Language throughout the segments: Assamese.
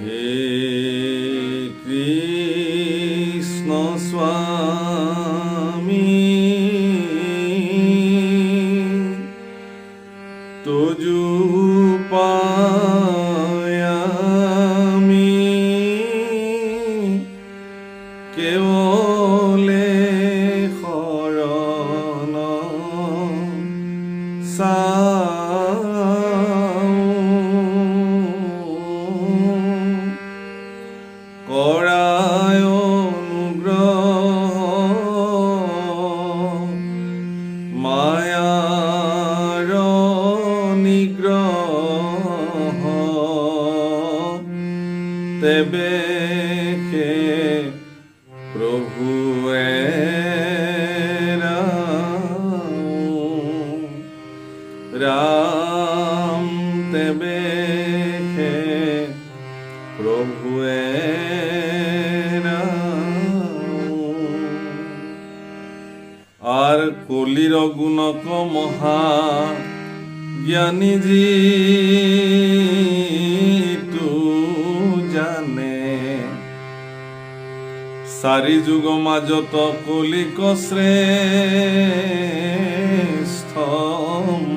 হে কৃষ্ণ স্বামী তুজু পায়ামি কেৱলে শৰণ কৰাই অনুগ্ৰহ মায়াৰ নিগ্ৰহ তেবে প্ৰভুৱে ৰাম তেবে প্ৰভুৱে আৰ কলিৰ গুণক মহা জ্ঞানী তু জানে চাৰি যুগ মাজত কলিক শ্ৰেষ্ঠ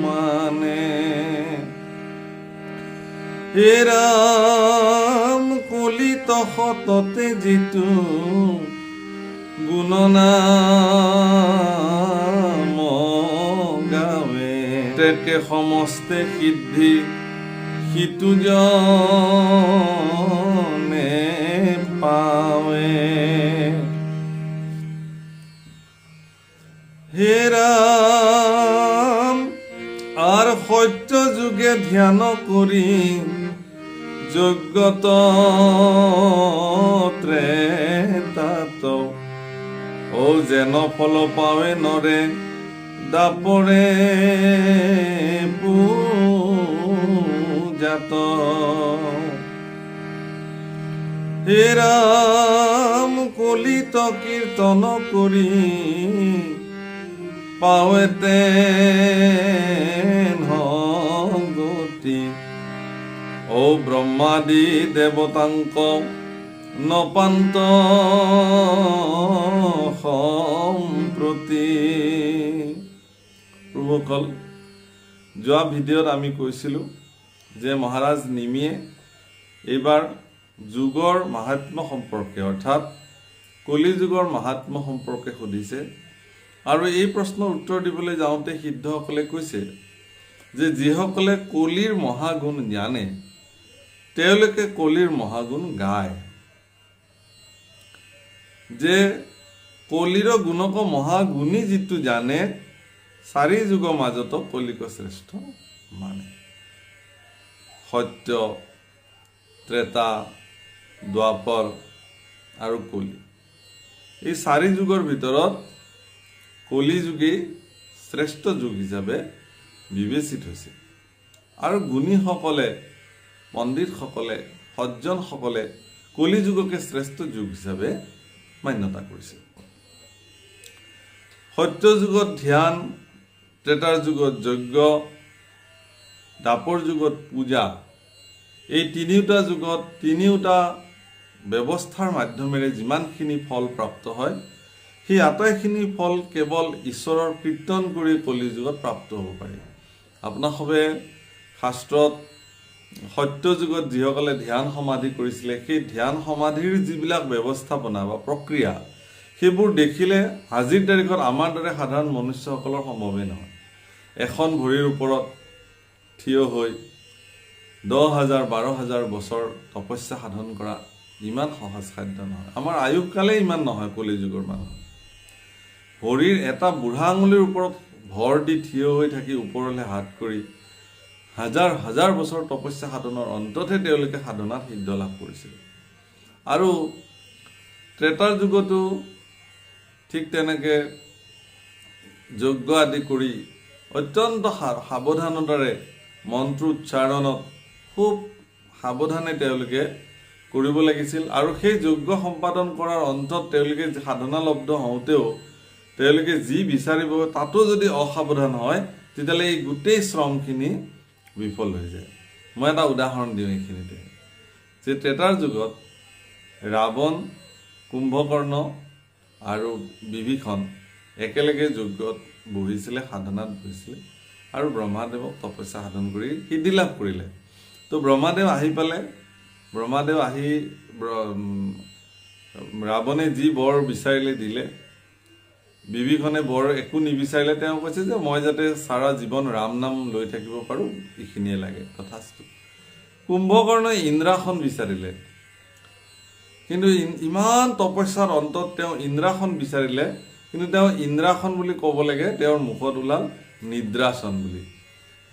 মানে হে ৰাম কলিত সততে যিটো গুণনাম গাৱে তেকে সমস্তে সিদ্ধি সিটো জনে পাৱে হে ৰাম আৰ সত্য যুগে ধ্যান কৰি যোগ্যত ত্ৰেতাত ও যেন ফল পাৱে নৰে দাপৰে পূজাত হে ৰাম কলিত কীৰ্তন কৰি পাৱেতে গতি ও ব্ৰহ্মাদি দেৱতাংক নপান্ত সম্প্ৰতি প্ৰভুসকল যোৱা ভিডিঅ'ত আমি কৈছিলোঁ যে মহাৰাজ নিমিয়ে এইবাৰ যুগৰ মাহাত্ম্য সম্পৰ্কে অৰ্থাৎ কলি যুগৰ মাহাত্ম্য সম্পৰ্কে সুধিছে আৰু এই প্ৰশ্নৰ উত্তৰ দিবলৈ যাওঁতে সিদ্ধসকলে কৈছে যে যিসকলে কলিৰ মহাগুণ জানে তেওঁলোকে কলিৰ মহাগুণ গায় যে কলিৰ গুণক মহাগুণী যিটো জানে চাৰি যুগৰ মাজত কলিক শ্ৰেষ্ঠ মানে সত্য ত্ৰেতা দ্বাপৰ আৰু কলি এই চাৰি যুগৰ ভিতৰত কলি যুগেই শ্ৰেষ্ঠ যুগ হিচাপে বিবেচিত হৈছে আৰু গুণীসকলে পণ্ডিতসকলে সজ্জনসকলে কলি যুগকে শ্ৰেষ্ঠ যুগ হিচাপে মান্যতা কৰিছে সত্য যুগত ধ্যান ত্ৰেতাৰ যুগত যজ্ঞ দ্বাপৰ যুগত পূজা এই তিনিওটা যুগত তিনিওটা ব্যৱস্থাৰ মাধ্যমেৰে যিমানখিনি ফল প্ৰাপ্ত হয় সেই আটাইখিনি ফল কেৱল ঈশ্বৰৰ কীৰ্তন কৰি কলি যুগত প্ৰাপ্ত হ'ব পাৰে আপোনাসবে শাস্ত্ৰত সত্য যুগত যিসকলে ধ্যান সমাধি কৰিছিলে সেই ধ্যান সমাধিৰ যিবিলাক ব্যৱস্থাপনা বা প্ৰক্ৰিয়া সেইবোৰ দেখিলে আজিৰ তাৰিখত আমাৰ দৰে সাধাৰণ মনুষ্যসকলৰ সম্ভৱেই নহয় এখন ভৰিৰ ওপৰত থিয় হৈ 10,000 12,000 বছৰ তপস্যা সাধন কৰা ইমান সহজ সাধ্য নহয় আমাৰ আয়ুকালে ইমান নহয় কলি যুগৰ মানুহ ভৰিৰ এটা বুঢ়া আঙুলিৰ ওপৰত ভৰ দি থিয় হৈ থাকি ওপৰলৈ হাত কৰি হাজাৰ হাজাৰ বছৰ তপস্যা সাধনৰ অন্ততহে তেওঁলোকে সাধনাত সিদ্ধ লাভ কৰিছিল আৰু ত্ৰেতাৰ যুগতো ঠিক তেনেকৈ যজ্ঞ আদি কৰি অত্যন্ত সাৱধানতাৰে মন্ত্ৰ উচ্চাৰণত খুব সাৱধানে তেওঁলোকে কৰিব লাগিছিল আৰু সেই যজ্ঞ সম্পাদন কৰাৰ অন্তত তেওঁলোকে সাধনালব্ধ হওঁতেও তেওঁলোকে যি বিচাৰিব তাতো যদি অসাৱধান হয় তেতিয়াহ'লে এই গোটেই শ্ৰমখিনি বিফল হৈ যায় মই এটা উদাহৰণ দিওঁ এইখিনিতে যে ত্ৰেতাৰ যুগত ৰাৱণ, কুম্ভকৰ্ণ আৰু বিভীষণ একেলগে যজ্ঞত বহিছিলে, সাধনাত বহিছিলে আৰু ব্ৰহ্মাদেৱক তপস্যা সাধন কৰি সিদ্ধি লাভ কৰিলে। তো ব্ৰহ্মাদেৱ আহি পালে, ব্ৰহ্মাদেৱ আহি ৰাৱণে যি বৰ বিচাৰিলে দিলে, বিভীষণে বৰ একো নিবিচাৰিলে। তেওঁ কৈছে যে মই যাতে সাৰা জীৱন ৰাম নাম লৈ থাকিব পাৰোঁ, এইখিনিয়ে লাগে, তথাস্তু। কুম্ভকৰ্ণই ইন্দ্ৰাসন বিচাৰিলে, কিন্তু ইমান তপস্যাৰ অন্তত তেওঁ ইন্দ্ৰাসন বিচাৰিলে, কিন্তু তেওঁ ইন্দ্ৰাসন বুলি ক'ব লাগে, তেওঁৰ মুখত ওলাল নিদ্ৰাসন বুলি।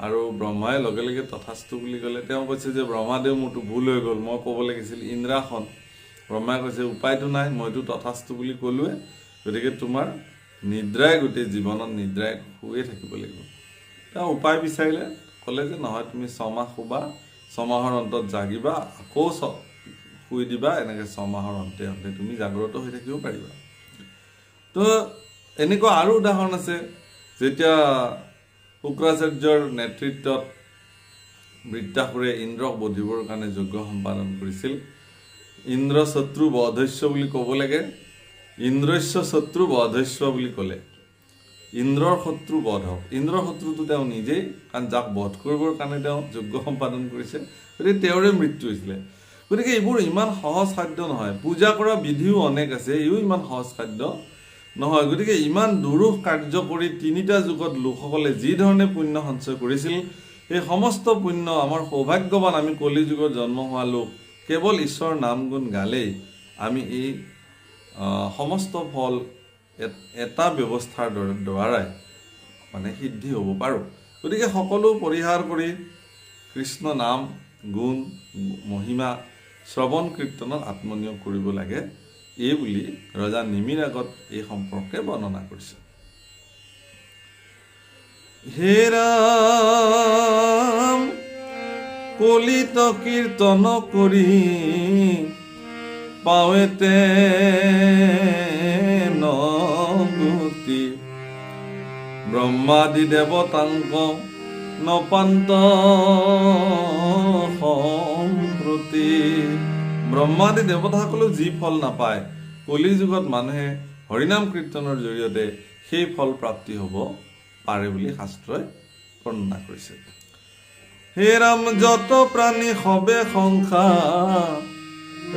আৰু ব্ৰহ্মাই লগে লগে তথাস্তু বুলি ক'লে। তেওঁ কৈছে যে ব্ৰহ্মাদেৱ, মোৰতো ভুল হৈ গ'ল, মই ক'ব লাগিছিল ইন্দ্ৰাসন। ব্ৰহ্মাই কৈছে উপায়টো নাই, মইতো তথাস্তু বুলি ক'লোৱে, গতিকে তোমাৰ নিদ্ৰাই গোটেই জীৱনত নিদ্ৰাই শুয়ে থাকিব লাগিব। তেওঁ উপায় বিচাৰিলে, ক'লে যে নহয়, তুমি 6 মাহ শুবা, 6 মাহৰ অন্তত জাগিবা, আকৌ শুই দিবা, এনেকৈ 6 মাহৰ অন্তে অন্তে তুমি জাগ্ৰত হৈ থাকিব পাৰিবা। তো এনেকুৱা আৰু উদাহৰণ আছে, যেতিয়া শুক্ৰাচাৰ্যৰ নেতৃত্বত বৃত্তাসুৰে ইন্দ্ৰক বধিবৰ কাৰণে যজ্ঞ সম্পাদন কৰিছিল। ইন্দ্ৰ শত্ৰু বধস্য বুলি ক'ব লাগে, ইন্দ্ৰস্য শত্ৰু বধস্য বুলি ক'লে। ইন্দ্ৰৰ শত্ৰু বধ হওক, ইন্দ্ৰৰ শত্ৰুটো তেওঁ নিজেই, কাৰণ যাক বধ কৰিবৰ কাৰণে তেওঁ যজ্ঞ সম্পাদন কৰিছে, গতিকে তেওঁৰে মৃত্যু হৈছিলে। গতিকে এইবোৰ ইমান সহজ খাদ্য নহয়। পূজা কৰা বিধিও অনেক আছে, এইও ইমান সহজ খাদ্য নহয়। গতিকে ইমান দুৰূহ কাৰ্য কৰি 3টা যুগত লোকসকলে যি ধৰণে পুণ্য সঞ্চয় কৰিছিল, এই সমস্ত পুণ্য আমাৰ সৌভাগ্যৱান আমি কলি যুগত জন্ম হোৱা লোক কেৱল ঈশ্বৰৰ নাম গুণ গালেই আমি এই সমস্ত ফল এটা ব্যৱস্থাৰ দ্বাৰাই মানে সিদ্ধি হ'ব পাৰোঁ। গতিকে সকলো পৰিহাৰ কৰি কৃষ্ণ নাম গুণ মহিমা শ্ৰৱণ কীৰ্তনত আত্মনিয়োগ কৰিব লাগে, এই বুলি ৰজা নিমিৰ আগত এই সম্পৰ্কে বৰ্ণনা কৰিছে। হে ৰাম কলিত কীৰ্তন কৰি পাৱেতে নগতি, ব্ৰহ্মাদি দেৱতাংক নপান্ত সম্প্ৰতি। ব্ৰহ্মাদি দেৱতাসকলেও যি ফল নাপায়, কলি যুগত মানুহে হৰিনাম কীৰ্তনৰ জৰিয়তে সেই ফল প্ৰাপ্তি হ'ব পাৰে বুলি শাস্ত্ৰই বৰ্ণনা কৰিছে। হে ৰাম যত প্ৰাণী সবে সংসাৰ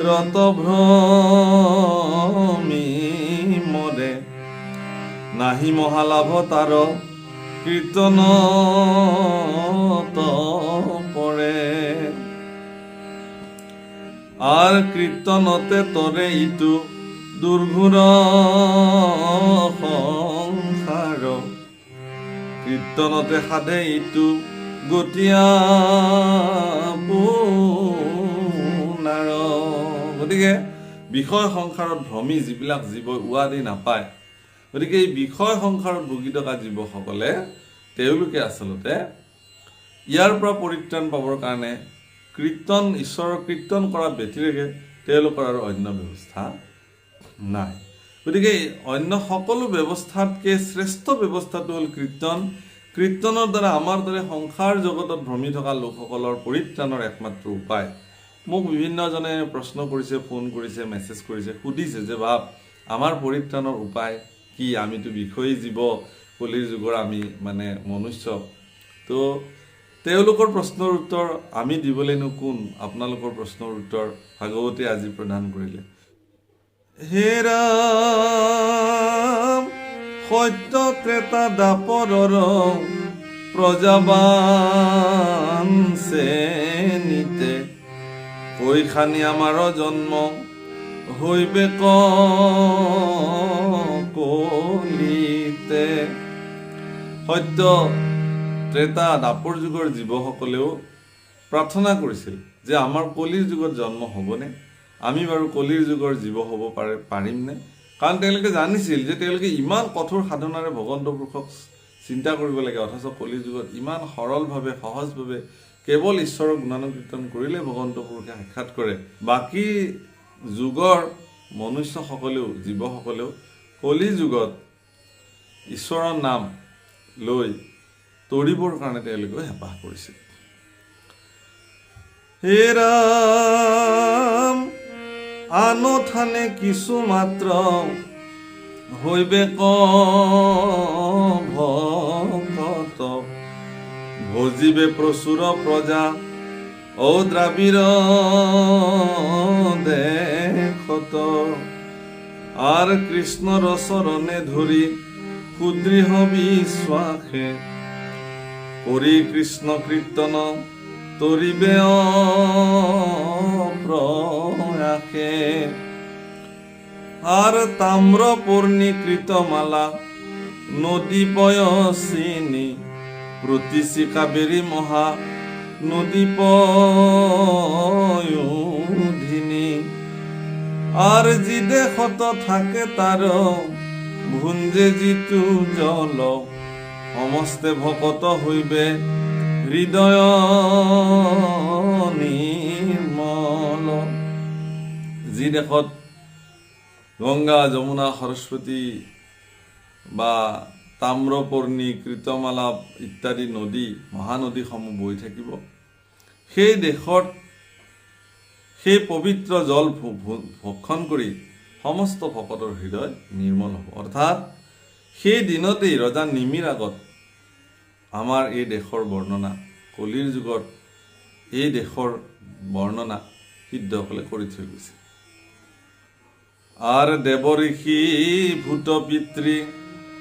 ৰত ভ্ৰমি মৰে, নাহি মহালাভ তাৰ কীৰ্তনত পৰে। আৰ কীৰ্তনতে তৰে ইটো দুৰ্ঘুৰ সংসাৰ, কীৰ্তনতে সাধে ইটো গতিয়া পুনাৰ। গতিকে বিষয় সংসাৰত ভ্ৰমি যিবিলাক জীৱ উৱাদি নাপায়, গতিকে এই বিষয় সংসাৰত ভুগি থকা জীৱসকলে তেওঁলোকে আচলতে ইয়াৰ পৰা পৰিত্ৰাণ পাবৰ কাৰণে কীৰ্তন, ঈশ্বৰৰ কীৰ্তন কৰা ব্যতিৰেকে তেওঁলোকৰ আৰু অন্য ব্যৱস্থা নাই। গতিকে অন্য সকলো ব্যৱস্থাতকৈ শ্ৰেষ্ঠ ব্যৱস্থাটো হ'ল কীৰ্তন। কীৰ্তনৰ দ্বাৰা আমাৰ দৰে সংসাৰ জগতত ভ্ৰমি থকা লোকসকলৰ পৰিত্ৰাণৰ একমাত্ৰ উপায়। মোক বিভিন্নজনে প্ৰশ্ন কৰিছে, ফোন কৰিছে, মেছেজ কৰিছে, সুধিছে যে বাপ আমাৰ পৰিত্ৰাণৰ উপায় কি? আমিতো বিষয়ী জীৱ, কলিৰ যুগৰ আমি মানে মনুষ্য। তো তেওঁলোকৰ প্ৰশ্নৰ উত্তৰ আমি দিবলৈনো কোন? আপোনালোকৰ প্ৰশ্নৰ উত্তৰ ভাগৱতী আজি প্ৰদান কৰিলে। হে ৰাম সত্য ত্ৰেতা দাপৰৰ প্ৰজাবান শ্ৰেণীতে, কৈ খানি আমাৰ জন্ম হৈবে কলিতে। সত্য ত্ৰেতা দাপৰ যুগৰ জীৱসকলেও প্ৰাৰ্থনা কৰিছিল যে আমাৰ কলিৰ যুগত জন্ম হ'বনে? আমি বাৰু কলিৰ যুগৰ জীৱ হ'ব পাৰিমনে? কাৰণ তেওঁলোকে জানিছিল যে তেওঁলোকে ইমান কঠোৰ সাধনাৰে ভগৱন্ত পুৰুষক চিন্তা কৰিব লাগে, অথচ কলিৰ যুগত ইমান সৰলভাৱে সহজভাৱে কেৱল ঈশ্বৰৰ গুণানুকীৰ্তন কৰিলে ভগৱন্ত পুৰুষে সাক্ষাৎ কৰে। বাকী যুগৰ মনুষ্যসকলেও জীৱসকলেও কলি যুগত ঈশ্বৰৰ নাম লৈ তৰিবৰ কাৰণে তেওঁলোকেও হেঁপাহ কৰিছিল। হে ৰাম আনথানে কিছু মাত্ৰ হৈবে ভকত ভজিবে প্ৰচুৰ প্ৰজা ও দ্ৰাবিড় দেশত আৰ কৃষ্ণৰ চৰণে ধৰি সুদৃঢ় বিশ্বাসে কৰি কৃষ্ণ কীৰ্তন তৰিবে প্ৰয়াসে আর তাম্র পূর্ণীকৃত মালা নদী পয়সিনী প্রতিশি কাবেরী মহা নদী পয়ুধিনী আর যি দেশত থাকে তার ভুঞ্জে যিটো জল সমস্তে ভকত হইবে হৃদয় নিৰ্মল। যি দেশত গংগা যমুনা সৰস্বতী বা তাম্ৰপৰ্ণী কৃতমালা ইত্যাদি নদী মহানদীসমূহ বৈ থাকিব, সেই দেশত সেই পবিত্ৰ জল ভক্ষণ কৰি সমস্ত ভকতৰ হৃদয় নিৰ্মল হ'ব। অৰ্থাৎ সেই দিনতেই ৰজা নিমিৰ আগত আমাৰ এই দেশৰ বৰ্ণনা, কলিৰ যুগত এই দেশৰ বৰ্ণনা সিদ্ধসকলে কৰি থৈ গৈছে। আৰ দেব ঋষি ভূত পিতৃ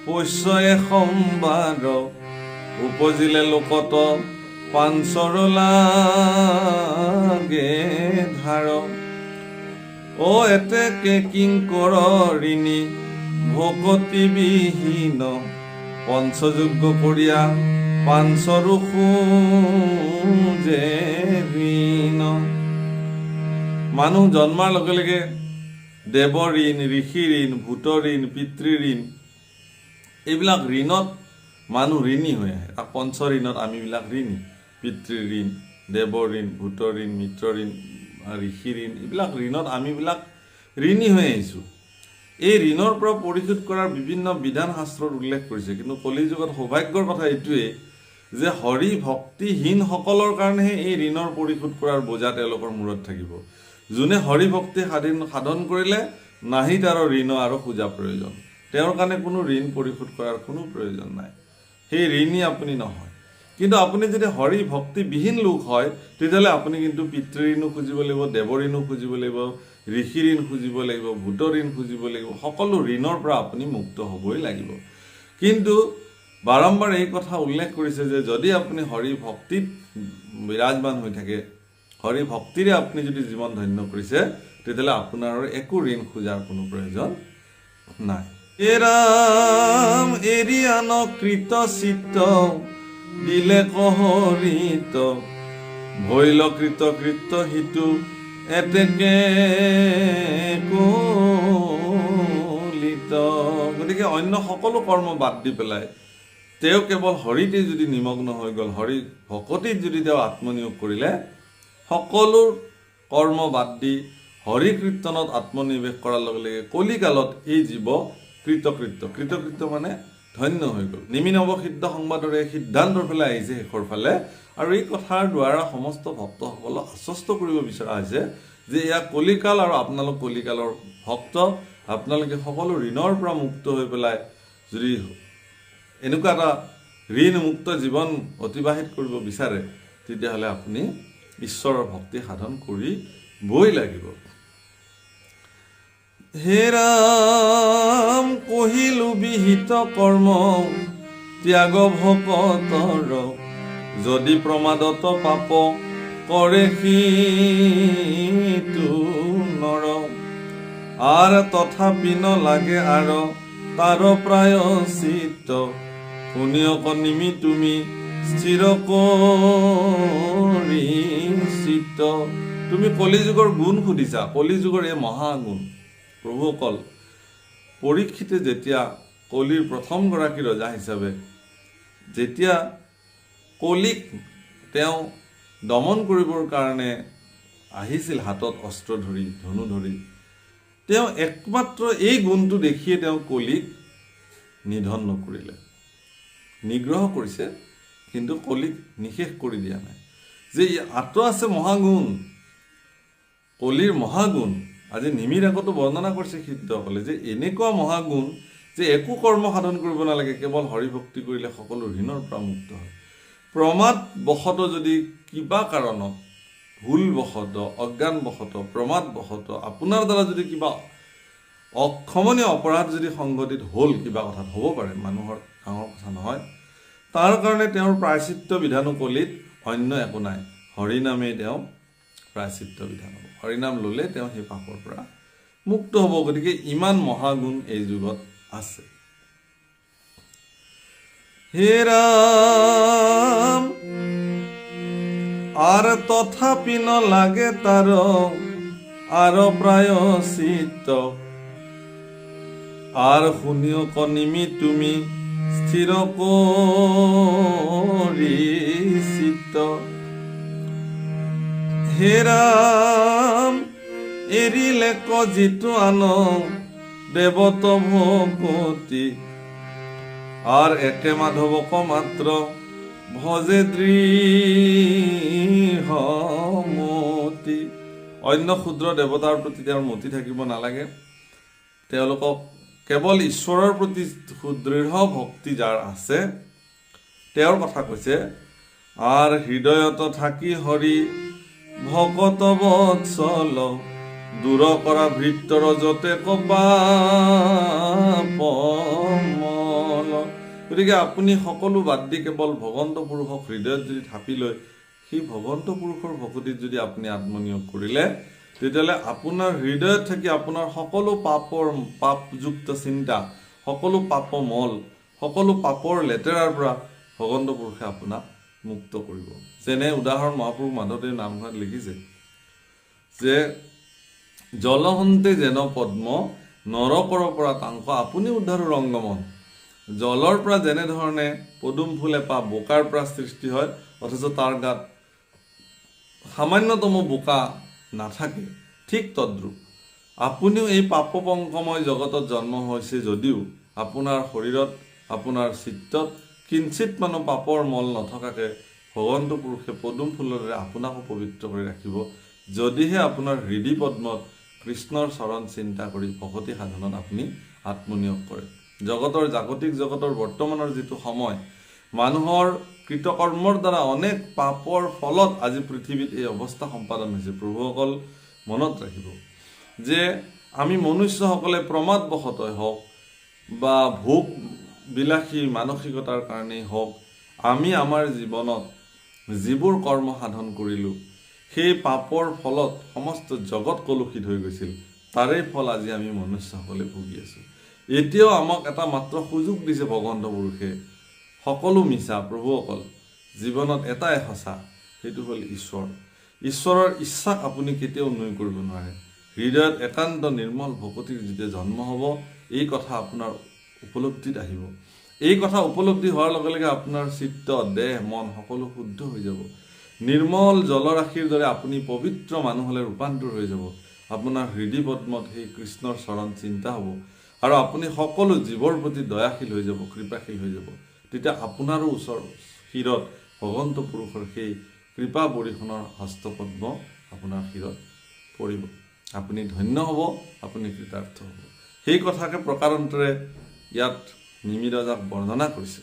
পৈশ্যয়ে সম্বাদ উপজিলে লোকত পাঞ্চৰ লাগে ধাৰ ও এতেকে কিংকৰ ঋণী ভকতি বিহীন পঞ্চযজ্ঞ কৰিয়া পাঞ্চৰো যে ঋণ। মানুহ জন্মাৰ লগে লগে দেৱ ঋণ, ঋষি ঋণ, ভূত ঋণ, পিতৃ ঋণ, এইবিলাক ঋণত মানুহ ঋণী হৈ আহে। পঞ্চ ঋণত আমিবিলাক ঋণী, পিতৃ ঋণ, দেৱ ঋণ, ভূত ঋণ, মিত্ৰ ঋণ, ঋষি ঋণ, এইবিলাক ঋণত আমিবিলাক ঋণী হৈ আহিছোঁ। এই ঋণৰ পৰা পৰিশোধ কৰাৰ বিভিন্ন বিধান শাস্ত্ৰত উল্লেখ কৰিছে, কিন্তু কলি যুগত সৌভাগ্যৰ কথা এইটোৱেই যে হৰি ভক্তিহীনসকলৰ কাৰণেহে এই ঋণৰ পৰিশোধ কৰাৰ বোজা তেওঁলোকৰ মূৰত থাকিব। যোনে হৰি ভক্তি সাধন কৰিলে নাহি তাৰ ঋণ আৰু খোজা প্ৰয়োজন, তেওঁৰ কাৰণে কোনো ঋণ পৰিশোধ কৰাৰ কোনো প্ৰয়োজন নাই, সেই ঋণী আপুনি নহয়। কিন্তু আপুনি যদি হৰি ভক্তিবিহীন লোক হয় তেতিয়াহ'লে আপুনি কিন্তু পিতৃ ঋণো খুজিব লাগিব, দেৱ ঋণো খুজিব লাগিব, ঋষি ঋণ খুজিব লাগিব, ভূত ঋণ খুজিব লাগিব, সকলো ঋণৰ পৰা আপুনি মুক্ত হ'বই লাগিব। কিন্তু বাৰম্বাৰ এই কথা উল্লেখ কৰিছে যে যদি আপুনি হৰি ভক্তিত বিৰাজমান হৈ থাকে, হৰি ভক্তিৰে আপুনি যদি জীৱন ধন্য কৰিছে, তেতিয়াহ'লে আপোনাৰ একো ঋণ খোজাৰ কোনো প্ৰয়োজন নাই। হে ৰাম এৰি আন কৃত চিত্ত দিলে কহৰিত ভৈল কৃত কৃত হিতু এতেকে কলিত। গতিকে অন্য সকলো কৰ্ম বাদ দি পেলাই তেওঁ কেৱল হৰিতে যদি নিমগ্ন হৈ গ'ল, হৰি ভকতিত যদি তেওঁ আত্মনিয়োগ কৰিলে, সকলো কৰ্ম বাদ দি হৰি কীৰ্তনত আত্মনিৱেশ কৰাৰ লগে লগে কলিকালত এই জীৱ কৃতকৃত্য, কৃতকৃত্য মানে ধন্য হৈ গ'ল। নিমিনৱ সিদ্ধ সংবাদৰে সিদ্ধান্তৰ ফালে আহিছে শেষৰ ফালে, আৰু এই কথাৰ দ্বাৰা সমস্ত ভক্তসকলক আশ্বস্ত কৰিব বিচৰা হৈছে যে এয়া কলিকাল আৰু আপোনালোক কলিকালৰ ভক্ত, আপোনালোকে সকলো ঋণৰ পৰা মুক্ত হৈ পেলাই যদি এনেকুৱা এটা ঋণমুক্ত জীৱন অতিবাহিত কৰিব বিচাৰে, তেতিয়াহ'লে আপুনি ঈশ্বৰৰ ভক্তি সাধন কৰিবই লাগিব। হে ৰাম কহিলো বিহিত কৰ্ম ত্যাগ ভকতৰ যদি প্ৰমাদত পাপ কৰে সিটো নৰ আৰ তথাপি নালাগে আৰ তাৰ প্ৰায়শ্চিত্ত শুনিয়ক নিমি তুমি স্থিৰ কৰি চিত্ত। তুমি কলিযুগৰ গুণ সুধিছা, কলিযুগৰ এই মহাগুণ। প্ৰভুসকল, পৰীক্ষিতে যেতিয়া কলিৰ প্ৰথমগৰাকী ৰজা হিচাপে যেতিয়া কলিক তেওঁ দমন কৰিবৰ কাৰণে আহিছিল হাতত অস্ত্ৰ ধৰি, ধনু ধৰি, তেওঁ একমাত্ৰ এই গুণটো দেখিয়ে তেওঁ কলিক নিধন নকৰিলে, নিগ্ৰহ কৰিছে, কিন্তু কলিক নিশেষ কৰি দিয়া নাই। যে আঁত আছে মহাগুণ, কলিৰ মহাগুণ। আজি নিমিৰ আগতো বৰ্ণনা কৰিছে সিদ্ধসকলে যে এনেকুৱা মহাগুণ যে একো কৰ্ম সাধন কৰিব নালাগে, কেৱল হৰিভক্তি কৰিলে সকলো ঋণৰ পৰা মুক্ত হয়। প্ৰমাদবশতঃ যদি কিবা কাৰণত, ভুলবশতঃ, অজ্ঞানবশতঃ, প্ৰমাদবশতঃ আপোনাৰ দ্বাৰা যদি কিবা অক্ষমনীয় অপৰাধ যদি সংঘটিত হ'ল, কিবা কথাত হ'ব পাৰে, মানুহৰ ডাঙৰ কথা নহয়, তাৰ কাৰণে তেওঁৰ প্ৰায়শ্চিত্ত বিধানো কলিত অন্য একো নাই, হৰিনামেই তেওঁ প্ৰায়শ্চিত্ত বিধান হ'ব। হৰিনাম ল'লে তেওঁ সেই পাপৰ পৰা মুক্ত হ'ব। গতিকে ইমান মহাগুণ এই যুগত আছে। হে ৰাম আৰ তথাপি নালাগে তাৰ আৰ প্ৰায়শ্চিত্ত, আৰ শুনিও কনিমি তুমি স্থিৰ কৰি চিত্ত। হে ৰাম এৰিলে যিটো আন দেৱত ভকতি, আৰ একে মাধৱক মাত্ৰ ভজে দৃঢ়মতি। অন্য ক্ষুদ্ৰ দেৱতাৰ প্ৰতি তেওঁৰ মতি থাকিব নালাগে। তেওঁলোকক কেৱল ঈশ্বৰৰ প্ৰতি সুদৃঢ় ভক্তি যাৰ আছে তেওঁৰ কথা কৈছে। আৰ হৃদয়ত থাকি হৰি ভকত বৎসল, দূৰ কৰা ভৃত্তৰ যতে কপাপমল। গতিকে আপুনি সকলো বাদ দি কেৱল ভগৱন্ত পুৰুষক হৃদয়ত যদি থাপি লয়, সেই ভগৱন্ত পুৰুষৰ ভকতিত যদি আপুনি আত্মনিয়োগ কৰিলে, তেতিয়াহ'লে আপোনাৰ হৃদয়ত থাকি আপোনাৰ সকলো পাপযুক্ত চিন্তা, সকলো পাপমল, সকলো পাপৰ লেতেৰাৰ পৰা ভগৱন্ত পুৰুষে আপোনাক মুক্ত কৰিব। যেনে উদাহৰণ মহাপুৰুষ মাধৱদেৱ নামঘৰত লিখিছে যে জলহন্তে যেন পদ্ম নৰকৰ পৰা তাংক আপুনি উদ্ধাৰো ৰংগমন। জলৰ পৰা যেনেধৰণে পদুম ফুল এপাহ বোকাৰ পৰা সৃষ্টি হয়, অথচ তাৰ গাত সামান্যতম বোকা নাথাকে, ঠিক তদ্ৰূপ আপুনিও এই পাপপংকময় জগতত জন্ম হৈছে যদিও আপোনাৰ শৰীৰত, আপোনাৰ চিত্তত কিঞ্চিত মানো পাপৰ মল নথকাকে ভগৱন্ত পুৰুষে পদুম ফুলৰ দৰে আপোনাকো পবিত্ৰ কৰি ৰাখিব, যদিহে আপোনাৰ হৃদয় পদ্মত কৃষ্ণৰ চৰণ চিন্তা কৰি ভকতি সাধনত আপুনি আত্মনিয়োগ কৰে। জগতৰ জাগতিক জগতৰ বৰ্তমানৰ যিটো সময়, মানুহৰ কৃতকৰ্মৰ দ্বাৰা অনেক পাপৰ ফলত আজি পৃথিৱীত এই অৱস্থা সম্পাদন হৈছে। প্ৰভুসকল মনত ৰাখিব যে আমি মনুষ্যসকলে প্ৰমাদবশতঃ হওক বা ভোগ বিলাসী মানসিকতাৰ কাৰণেই হওক, আমি আমাৰ জীৱনত যিবোৰ কৰ্ম সাধন কৰিলোঁ, সেই পাপৰ ফলত সমস্ত জগত কলুষিত হৈ গৈছিল। তাৰেই ফল আজি আমি মনুষ্যসকলে ভুগি আছোঁ। এতিয়াও আমাক এটা মাত্ৰ সুযোগ দিছে ভগৱন্ত পুৰুষে। সকলো মিছা প্ৰভুসকল, জীৱনত এটাই সঁচা, সেইটো হ'ল ঈশ্বৰ। ঈশ্বৰৰ ইচ্ছাক আপুনি কেতিয়াও নুই কৰিব নোৱাৰে। হৃদয়ত একান্ত নিৰ্মল ভকতিৰ যেতিয়া জন্ম হ'ব, এই কথা আপোনাৰ উপলব্ধিত আহিব। এই কথা উপলব্ধি হোৱাৰ লগে লগে আপোনাৰ চিত্ত, দেহ, মন সকলো শুদ্ধ হৈ যাব। নিৰ্মল জলৰাশিৰ দৰে আপুনি পবিত্ৰ মানুহলৈ ৰূপান্তৰ হৈ যাব। আপোনাৰ হৃদয় পদ্মত সেই কৃষ্ণৰ চৰণ চিন্তা হ'ব আৰু আপুনি সকলো জীৱৰ প্ৰতি দয়াশীল হৈ যাব, কৃপাশীল হৈ যাব। তেতিয়া আপোনাৰো ওচৰ শিৰত ভগৱন্ত পুৰুষৰ সেই কৃপা বৰিষণৰ হস্তপদ্ম আপোনাৰ শিৰত পৰিব। আপুনি ধন্য হ'ব, আপুনি কৃতাৰ্থ হ'ব। সেই কথাকে প্ৰকাৰান্তৰে ইয়াত নিমিৰজাক বৰ্ণনা কৰিছে।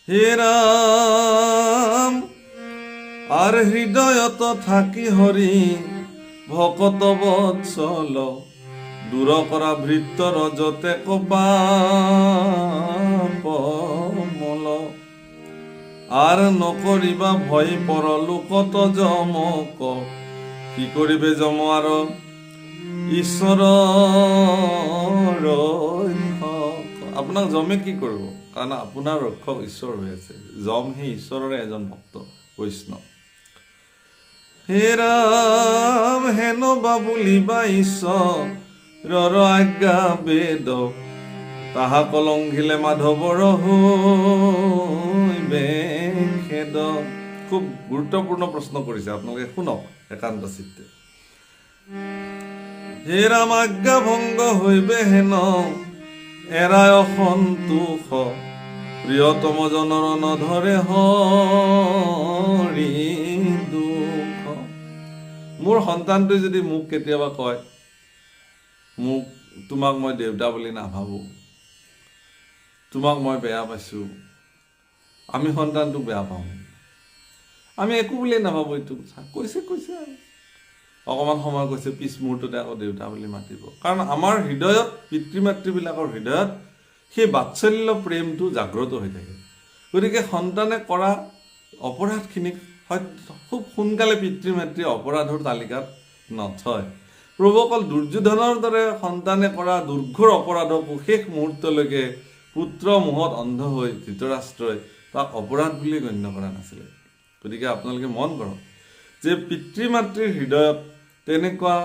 হে ৰাম আৰ হৃদয়ত থাকি হৰি ভকত বৎসল, দূৰ কৰা ভৃত্তৰ যতে কপাপমল। আৰ নকৰিবা ভয় পৰলোকত যমক, কি কৰিবে যম আৰ ঈশ্বৰৰ ৰক্ষক। আপোনাক যমে কি কৰিব, কাৰণ আপোনাৰ ৰক্ষক ঈশ্বৰ হৈ আছে। যম সেই ঈশ্বৰৰে এজন ভক্ত বৈষ্ণৱ। হে ৰাম হেন বাবুলিবা ঈশ্বৰৰ আজ্ঞা বেদ, তাহা কলংঘিলে মাধৱৰ হৈবে খেদ। খুব গুৰুত্বপূৰ্ণ প্ৰশ্ন কৰিছে, আপোনালোকে শুনক একান্ত চিত্তে। হে ৰাম আজ্ঞা ভংগ হৈবে হেন এৰাই অসন্তোষ, প্ৰিয়তম জনৰ নধৰে হৰি দুখ। মোৰ সন্তানটোৱে যদি মোক কেতিয়াবা কয় তোমাক মই দেউতা বুলি নাভাবোঁ, তোমাক মই বেয়া পাইছোঁ, আমি সন্তানটোক বেয়া পাওঁ, আমি একো বুলিয়ে নাভাবোঁ। এইটো কথা কৈছে আৰু অকণমান সময় কৈছে, পিছ মুহূৰ্ততে আকৌ দেউতা বুলি মাতিব। কাৰণ আমাৰ হৃদয়ত, পিতৃ মাতৃবিলাকৰ হৃদয়ত সেই বাৎসল্য প্ৰেমটো জাগ্ৰত হৈ থাকে। গতিকে সন্তানে কৰা অপৰাধখিনিক খুব সোনকালে পিতৃ মাতৃয়ে অপৰাধৰ তালিকাত নথয়। প্ৰভু অকল দুৰ্যোধনৰ দৰে সন্তানে কৰা দুৰ্ঘোৰ অপৰাধকো শেষ মুহূৰ্তলৈকে পুত্ৰ মোহত অন্ধ হৈ ধৃতৰাষ্ট্ৰই তাক অপৰাধ বুলি গণ্য কৰা নাছিলে। গতিকে আপোনালোকে মন কৰক যে পিতৃ মাতৃৰ হৃদয়ত তেনেকুৱা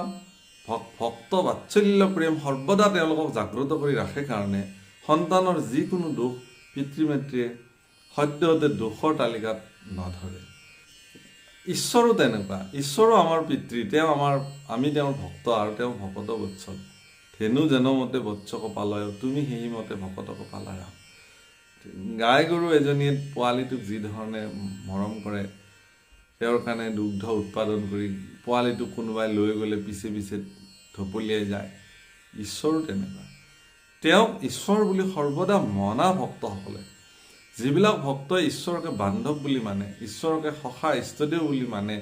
ভক্ত বাৎসল্য প্ৰেম সৰ্বদা তেওঁলোকক জাগ্ৰত কৰি ৰাখে কাৰণে সন্তানৰ যিকোনো দোষ পিতৃ মাতৃয়ে সদ্যহতে দোষৰ তালিকাত নধৰে। ঈশ্বৰো তেনেকুৱা। ঈশ্বৰো আমাৰ পিতৃ, আমি তেওঁৰ ভক্ত আৰু তেওঁ ভকত বৎসল। ধেনু যেনমতে বৎস কপালয়, তুমি সেই মতে ভকত কপালায়। গাই গৰু এজনীয়ে পোৱালিটোক যি ধৰণে মৰম কৰে, তেওঁৰ কাৰণে দুগ্ধ উৎপাদন কৰি পোৱালিটোক কোনোবাই লৈ গ'লে পিছে পিছে ঢপলিয়াই যায়, ঈশ্বৰো তেনেকুৱা। তেওঁক ঈশ্বৰ বুলি সৰ্বদা মনা ভক্তসকলে, যিবিলাক ভক্তই ঈশ্বৰকে বান্ধৱ বুলি মানে, ঈশ্বৰকে সখা ইষ্টদেৱ বুলি মানে,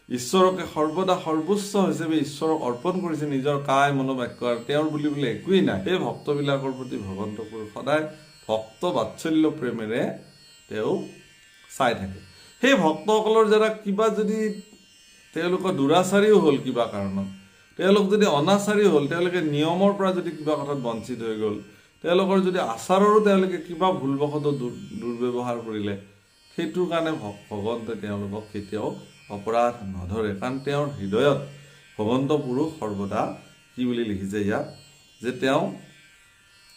ঈশ্বৰকে সৰ্বদা সৰ্বোচ্চ হিচাপে ঈশ্বৰক অৰ্পণ কৰিছে নিজৰ কায় মনোবাক্য, আৰু তেওঁৰ বুলিবলৈ একোৱেই নাই, সেই ভক্তবিলাকৰ প্ৰতি ভগৱন্ত পুৰুষ সদায় ভক্ত বাৎসল্য প্ৰেমেৰে তেওঁ চাই থাকে। সেই ভক্তসকলৰ দ্বাৰা কিবা যদি তেওঁলোকৰ দুৰাচাৰীও হ'ল, কিবা কাৰণত তেওঁলোক যদি অনাচাৰী হ'ল, তেওঁলোকে নিয়মৰ পৰা যদি কিবা কথাত বঞ্চিত হৈ গ'ল, তেওঁলোকৰ যদি আচাৰৰো তেওঁলোকে কিবা ভুলবশতঃ দুৰ্ব্যৱহাৰ কৰিলে, সেইটোৰ কাৰণে ভগৱন্তই তেওঁলোকক কেতিয়াও অপৰাধ নধৰে। কাৰণ তেওঁৰ হৃদয়ত ভগৱন্ত পুৰুষ সৰ্বদা কি বুলি লিখিছে ইয়াত, যে তেওঁ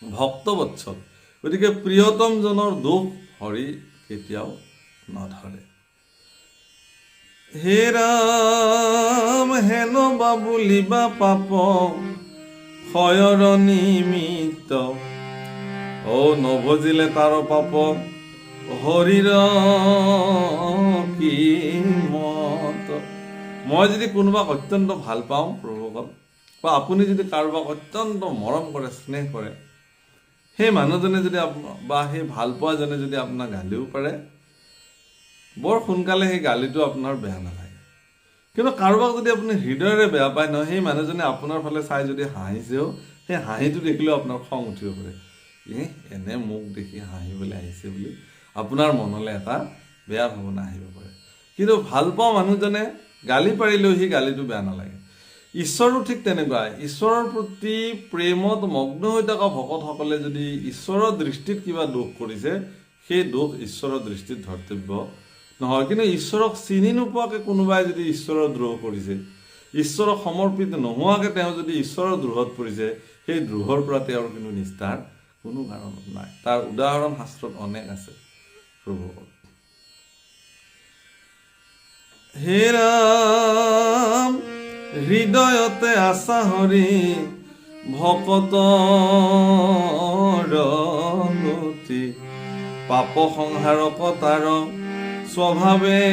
ভক্তবৎসল। গতিকে প্ৰিয়তমজনৰ দোষ হৰি কেতিয়াও নধৰে। হে ৰাম হেন বা বুলিবা পাপ ক্ষয়ৰ নিমিত্ত, নভজিলে তাৰ পাপ হৰিৰ কি মত। মই যদি কোনোবাক অত্যন্ত ভাল পাওঁ প্ৰভুসকল, বা আপুনি যদি কাৰোবাক অত্যন্ত মৰম কৰে, স্নেহ কৰে, সেই মানুহজনে যদি বা সেই ভাল পোৱাজনে যদি আপোনাক গালিও পাৰে, বৰ সোনকালে সেই গালিটো আপোনাৰ বেয়া নালাগে। কিন্তু কাৰোবাক যদি আপুনি হৃদয়েৰে বেয়া পায় নহয়, সেই মানুহজনে আপোনাৰ ফালে চাই যদি হাঁহিছেও, সেই হাঁহিটো দেখিলেও আপোনাৰ খং উঠিব পাৰে। এনে মোক দেখি হাঁহিবলৈ আহিছে বুলি আপোনাৰ মনলৈ এটা বেয়া ভাৱনা আহিব পাৰে। কিন্তু ভাল পোৱা মানুহজনে গালি পাৰিলেও সেই গালিটো বেয়া নালাগে। ঈশ্বৰো ঠিক তেনেকুৱা। ঈশ্বৰৰ প্ৰতি প্ৰেমত মগ্ন হৈ থকা ভকতসকলে যদি ঈশ্বৰৰ দৃষ্টিত কিবা দোষ কৰিছে, সেই দোষ ঈশ্বৰৰ দৃষ্টিত ধৰ্তব্য নহয়। কিন্তু ঈশ্বৰক চিনি নোপোৱাকৈ কোনোবাই যদি ঈশ্বৰৰ দ্ৰোহ কৰিছে, ঈশ্বৰক সমৰ্পিত নোহোৱাকৈ তেওঁ যদি ঈশ্বৰৰ দ্ৰোহত পৰিছে, সেই দ্ৰোহৰ পৰা তেওঁৰ কিন্তু নিস্তাৰ কোনো কাৰণত নাই। তাৰ উদাহৰণ শাস্ত্ৰত অনেক আছে প্ৰভুসকল। হে ৰাম হৃদয়তে আছা হৰি ভকতৰ গতি, পাপ সংহাৰক তাৰ স্বভাৱে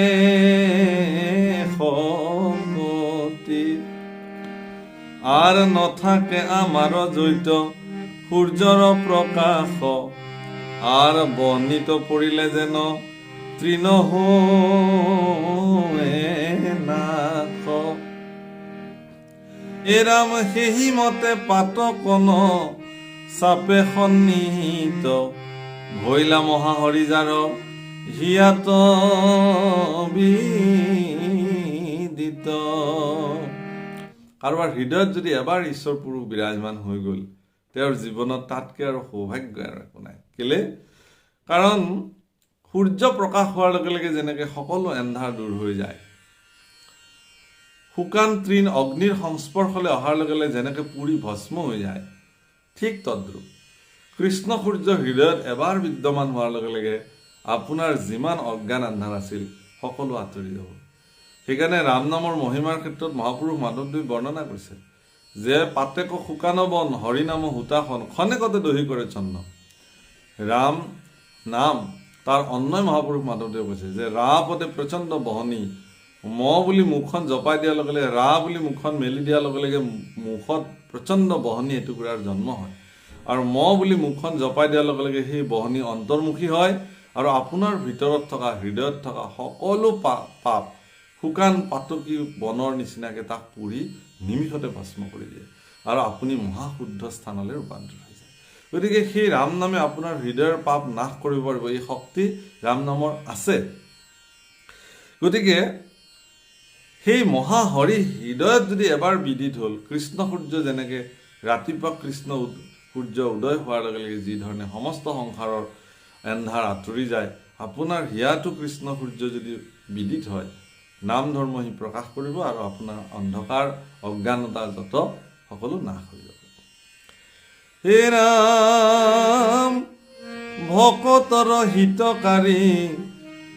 সগতি। আৰ নথাকে আমাৰ জৈত সূৰ্যৰ প্ৰকাশ, আৰ বৰ্ণিত পৰিলে যেন তৃণ নাশ। এৰাম সেহি মতে পাতকন চাপে সন্নিহিত, ভৈলা মহাহৰিজাৰ হিয়াত বিদিত। কাৰোবাৰ হৃদয়ত যদি এবাৰ ঈশ্বৰ পুৰুষ বিৰাজমান হৈ গ'ল, তেওঁৰ জীৱনত তাতকৈ আৰু সৌভাগ্য আৰু একো নাই। কেলে? কাৰণ সূৰ্য প্ৰকাশ হোৱাৰ লগে লগে যেনেকৈ সকলো এন্ধাৰ দূৰ হৈ যায়, শুকান তৃণ অগ্নিৰ সংস্পৰ্শলৈ অহাৰ লগে লগে যেনেকৈ পুৰি ভস্ম হৈ যায়, ঠিক তদ্ৰূপ কৃষ্ণ সূৰ্য হৃদয়ত এবাৰ বিদ্যমান হোৱাৰ লগে লগে আপোনাৰ যিমান অজ্ঞান আন্ধাৰ আছিল সকলো আঁতৰি যাব। সেইকাৰণে ৰাম নামৰ মহিমাৰ ক্ষেত্ৰত মহাপুৰুষ মাধৱদেৱে বৰ্ণনা কৰিছে যে পাতেক শুকান বন হৰি নাম হুতাখন খনেকতে দহি কৰে চন্ন। ৰাম নাম তাৰ অন্যয় মহাপুৰুষ মাধৱদেৱে কৈছে যে ৰা পদে প্ৰচণ্ড বহনি, ম বুলি মুখখন জপাই দিয়াৰ লগে লগে, ৰা বুলি মুখখন মেলি দিয়াৰ লগে লগে মুখত প্ৰচণ্ড বহনি এটুকুৰাৰ জন্ম হয়। আৰু ম বুলি মুখখন জপাই দিয়াৰ লগে লগে সেই বহনি অন্তৰ্মুখী হয় আৰু আপোনাৰ ভিতৰত থকা, হৃদয়ত থকা সকলো পাপ শুকান পাতকী বনৰ নিচিনাকৈ তাক পুৰি নিমিষতে ভস্ম কৰি দিয়ে আৰু আপুনি মহাশুদ্ধ স্থানলৈ ৰূপান্তৰিত হৈ যায়। গতিকে সেই ৰাম নামে আপোনাৰ হৃদয়ৰ পাপ নাশ কৰিব পাৰিব, এই শক্তি ৰাম নামৰ আছে। গতিকে সেই মহাহৰি হৃদয়ত যদি এবাৰ বিদিত হ'ল, কৃষ্ণ সূৰ্য যেনেকৈ ৰাতিপুৱা কৃষ্ণ সূৰ্য উদয় হোৱাৰ লগে লগে যিধৰণে সমস্ত সংসাৰৰ এন্ধাৰ আঁতৰি যায়, আপোনাৰ হিয়াটো কৃষ্ণ সূৰ্য যদি বিদিত হয়, নাম ধৰ্ম সি প্ৰকাশ কৰিব আৰু আপোনাৰ অন্ধকাৰ অজ্ঞানতা যত সকলো নাশ হৈ যাব। হে ৰাম ভকতৰ হিতকাৰী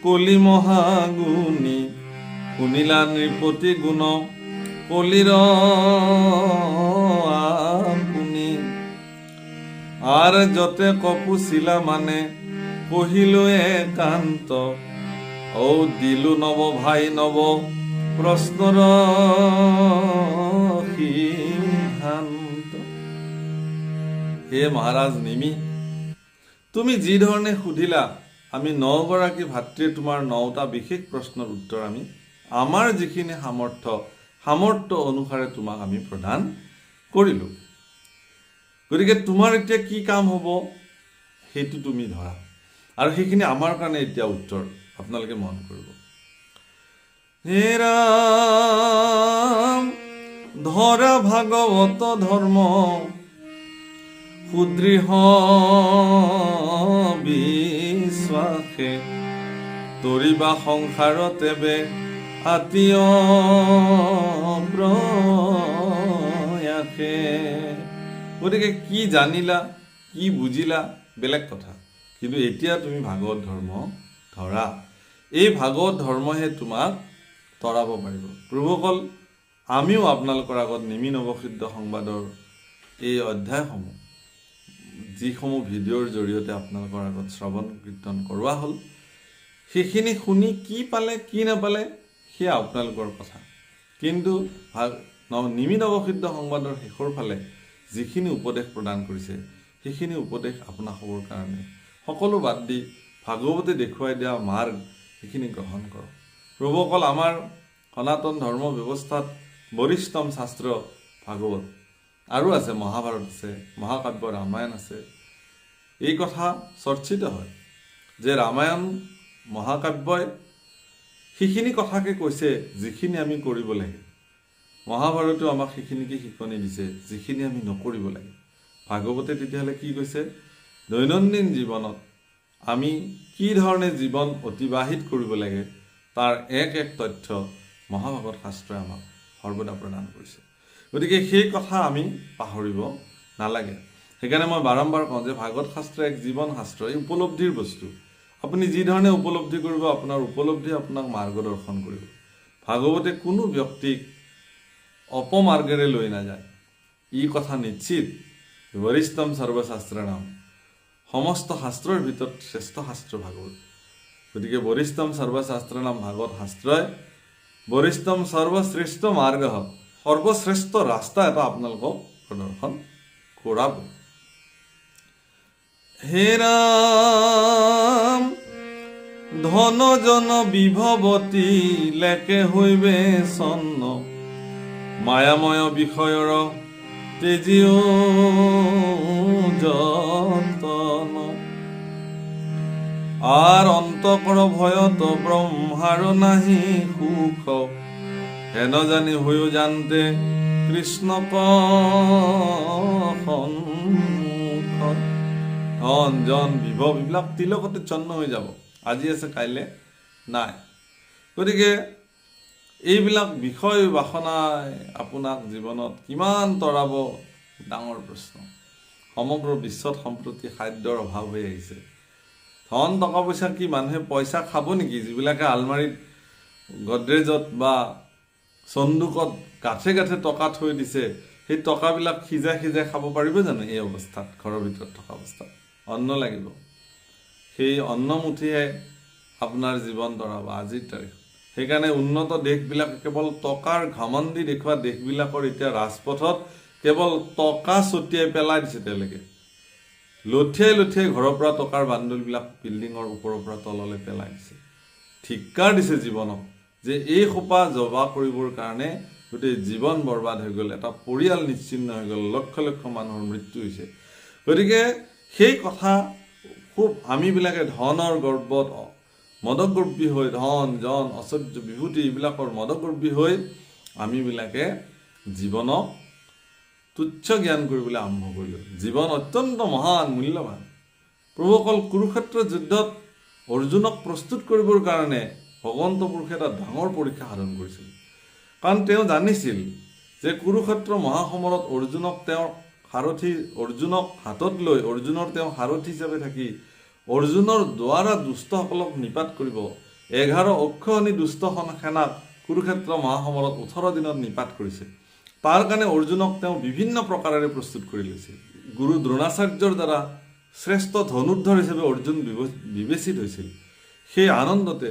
কলি মহাগুণী, শুনিলা নৃপতি গুণ কলিৰ আপুনি। আর যতে কপুছিলা মানে কহিলো একান্ত, ও দিলু নব ভাই নব প্ৰশ্নৰ সিদ্ধান্ত। হে মহাৰাজ নিমি, তুমি যি ধৰণে সুধিলা, আমি 9 গৰাকী ভাতৃয়ে তোমাৰ 9টা বিশেষ প্ৰশ্নৰ উত্তৰ আমি আমাৰ যিখিনি সামৰ্থ্য অনুসাৰে তোমাক আমি প্ৰদান কৰিলোঁ। গতিকে তোমাৰ এতিয়া কি কাম হ'ব সেইটো তুমি ধৰা, আৰু সেইখিনি আমাৰ কাৰণে এতিয়া উত্তৰ আপোনালোকে মন কৰিব। হে ৰাম ধৰা ভাগৱত ধৰ্ম সুদৃঢ় বিশ্বাসে, তৰিবা সংসাৰত এবে আতীয় প্ৰয়াসে। গতিকে কি জানিলা, কি বুজিলা বেলেগ কথা, কিন্তু এতিয়া তুমি ভাগৱত ধৰ্ম ধৰা। এই ভাগৱত ধৰ্মহে তোমাক তৰাব পাৰিব। প্ৰভুসকল, আমিও আপোনালোকৰ আগত নিমি নৱসিদ্ধ সংবাদৰ এই অধ্যায়সমূহ, যিসমূহ ভিডিঅ'ৰ জৰিয়তে আপোনালোকৰ আগত শ্ৰৱণ কীৰ্তন কৰোৱা হ'ল, সেইখিনি শুনি কি পালে কি নাপালে সেয়া আপোনালোকৰ কথা। কিন্তু নিমি নৱসিদ্ধ সংবাদৰ শেষৰ ফালে যিখিনি উপদেশ প্ৰদান কৰিছে, সেইখিনি উপদেশ আপোনালোকৰ কাৰণে সকলো বাদ দি ভাগৱতে দেখুৱাই দিয়া মাৰ্গ সেইখিনি গ্ৰহণ কৰক। প্ৰভুসকল, আমাৰ সনাতন ধৰ্ম ব্যৱস্থাত বৰিষ্ঠম শাস্ত্ৰ ভাগৱত, আৰু আছে মহাভাৰত আছে, মহাকাব্য ৰামায়ণ আছে। এই কথা চৰ্চিত হয় যে ৰামায়ণ মহাকাব্যই সেইখিনি কথাকে কৈছে যিখিনি আমি কৰিব লাগে, মহাভাৰতেও আমাক সেইখিনিকে শিকনি দিছে যিখিনি আমি নকৰিব লাগে। ভাগৱতে তেতিয়াহ'লে কি কৈছে, দৈনন্দিন জীৱনত আমি কি ধৰণে জীৱন অতিবাহিত কৰিব লাগে তাৰ এক তথ্য মহাভাগৱত শাস্ত্ৰই আমাক সৰ্বদা প্ৰদান কৰিছে। গতিকে সেই কথা আমি পাহৰিব নালাগে। সেইকাৰণে মই বাৰম্বাৰ কওঁ যে ভাগৱত শাস্ত্ৰ এক জীৱন শাস্ত্ৰ, এই উপলব্ধিৰ বস্তু। আপুনি যি ধৰণে উপলব্ধি কৰিব, আপোনাৰ উপলব্ধি আপোনাক মাৰ্গদৰ্শন কৰিব। ভাগৱতে কোনো ব্যক্তিক অপমাৰ্গেৰে লৈ নাযায়, ই কথা নিশ্চিত। বৰিষ্ঠম সৰ্বশাস্ত্ৰাণাম, সমস্ত শাস্ত্ৰৰ ভিতৰত শ্ৰেষ্ঠ শাস্ত্ৰ ভাগৱত। গতিকে বৰিষ্ঠম সৰ্বশাস্ত্ৰাণাম ভাগৱত শাস্ত্ৰই বৰিষ্ঠম সৰ্বশ্ৰেষ্ঠ মাৰ্গ, সৰ্বশ্ৰেষ্ঠ ৰাস্তা এটা আপোনালোকক প্ৰদৰ্শন কৰাব। হে ৰাম ধন জন বিভৱতী লেকে হৈবে চন্ন, মায়াময় বিষয়ৰ তেজিও যতন। আৰ অন্তকৰ ভয়ত ব্ৰহ্মাৰ নাহি সুখ, হেন জানি হৈও জানতে কৃষ্ণক সন্মুখ। ধন জন বিভৱ এইবিলাক তিলকতে চন্ন হৈ যাব, আজি আছে কাইলৈ নাই। গতিকে এইবিলাক বিষয় বাসনাই আপোনাক জীৱনত কিমান তৰাব ডাঙৰ প্ৰশ্ন। সমগ্ৰ বিশ্বত সম্প্ৰতি খাদ্যৰ অভাৱ হৈ আহিছে। ধন টকা পইচা কি মানুহে পইচা খাব নেকি? যিবিলাকে আলমাৰীত গডৰেজত বা চন্দুকত গাঁঠে গাঁঠে টকা থৈ দিছে, সেই টকাবিলাক সিজাই সিজাই খাব পাৰিব জানো? এই অৱস্থাত, ঘৰৰ ভিতৰত থকা অৱস্থাত অন্ন লাগিব। সেই অন্নমুঠিহে আপোনাৰ জীৱন তৰাব আজিৰ তাৰিখ। সেইকাৰণে উন্নত দেশবিলাক কেৱল টকাৰ ঘমণ্ডি দেখুওৱা দেশবিলাকৰ এতিয়া ৰাজপথত কেৱল টকা ছটিয়াই পেলাই দিছে। তেওঁলোকে লঠিয়াই লঠিয়াই ঘৰৰ পৰা টকাৰ বান্দোলবিলাক বিল্ডিঙৰ ওপৰৰ পৰা তললৈ পেলাই দিছে। ধিক্কাৰ দিছে জীৱনক যে এই সোপা জবা কৰিবৰ কাৰণে গোটেই জীৱন বৰবাদ হৈ গ'ল, এটা পৰিয়াল নিশ্চিন্ন হৈ গ'ল, লক্ষ লক্ষ মানুহৰ মৃত্যু হৈছে। গতিকে সেই কথা খুব আমিবিলাকে ধনৰ গৰ্বত মদগৰ্বী হৈ, ধন জন ঐশ্বৰ্য বিভূতি এইবিলাকৰ মদগৰ্বী হৈ আমিবিলাকে জীৱনক তুচ্ছ জ্ঞান কৰিবলৈ আৰম্ভ কৰিলোঁ। জীৱন অত্যন্ত মহান মূল্যৱান। প্ৰভুসকল কুৰুক্ষেত্ৰ যুদ্ধত অৰ্জুনক প্ৰস্তুত কৰিবৰ কাৰণে ভগৱন্ত পুৰুষে এটা ডাঙৰ পৰীক্ষা সাধন কৰিছিল। কাৰণ তেওঁ জানিছিল যে কুৰুক্ষেত্ৰ মহাসমৰত অৰ্জুনক হাতত লৈ অৰ্জুনৰ তেওঁ সাৰথি হিচাপে থাকি অৰ্জুনৰ দ্বাৰা দুষ্টসকলক নিপাত কৰিব। 11 অক্ষৌহিণী দুষ্ট সেনাক কুৰুক্ষেত্ৰ মহাসমৰত 18 দিনত নিপাত কৰিছে। তাৰ কাৰণে অৰ্জুনক তেওঁ বিভিন্ন প্ৰকাৰেৰে প্ৰস্তুত কৰি লৈছিল। গুৰু দ্ৰোণাচাৰ্যৰ দ্বাৰা শ্ৰেষ্ঠ ধনুৰ্ধৰ হিচাপে অৰ্জুন বিবেচিত হৈছিল। সেই আনন্দতে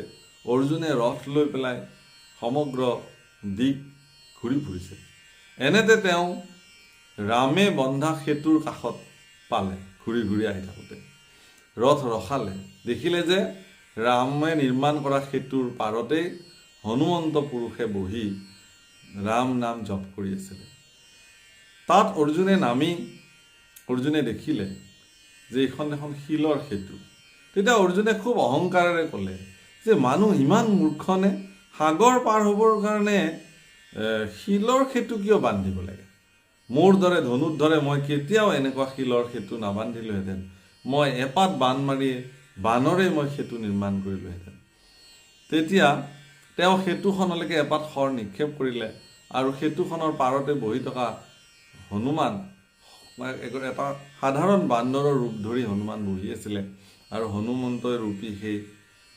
অৰ্জুনে ৰথ লৈ পেলাই সমগ্ৰ দিশ ঘূৰি ফুৰিছিল। এনেতে তেওঁ ৰামে বন্ধা সেতুৰ কাষত পালে। ঘূৰি ঘূৰি আহি থাকোঁতে ৰথ ৰখালে, দেখিলে যে ৰামে নিৰ্মাণ কৰা সেতুৰ পাৰতেই হনুমন্ত পুৰুষে বহি ৰাম নাম জপ কৰি আছিলে। তাত অৰ্জুনে দেখিলে যে এইখন এখন শিলৰ সেতু। তেতিয়া অৰ্জুনে খুব অহংকাৰেৰে ক'লে যে মানুহ ইমান মূৰ্খনে, সাগৰ পাৰ হ'বৰ কাৰণে শিলৰ সেতু কিয় বান্ধিব লাগে? মোৰ দৰে ধনুৰ্ধৰে মই কেতিয়াও এনেকুৱা শিলৰ সেতু নাবান্ধিলোহেঁতেন। মই এপাত বান মাৰি বানৰে মই সেতু নিৰ্মাণ কৰিলোহেঁতেন। তেতিয়া তেওঁ সেতুখনলৈকে এপাত শৰ নিক্ষেপ কৰিলে আৰু সেতুখনৰ পাৰতে বহি থকা হনুমান, এটা সাধাৰণ বান্দৰৰ ৰূপ ধৰি হনুমান বহি আছিলে। আৰু হনুমন্তই ৰূপী সেই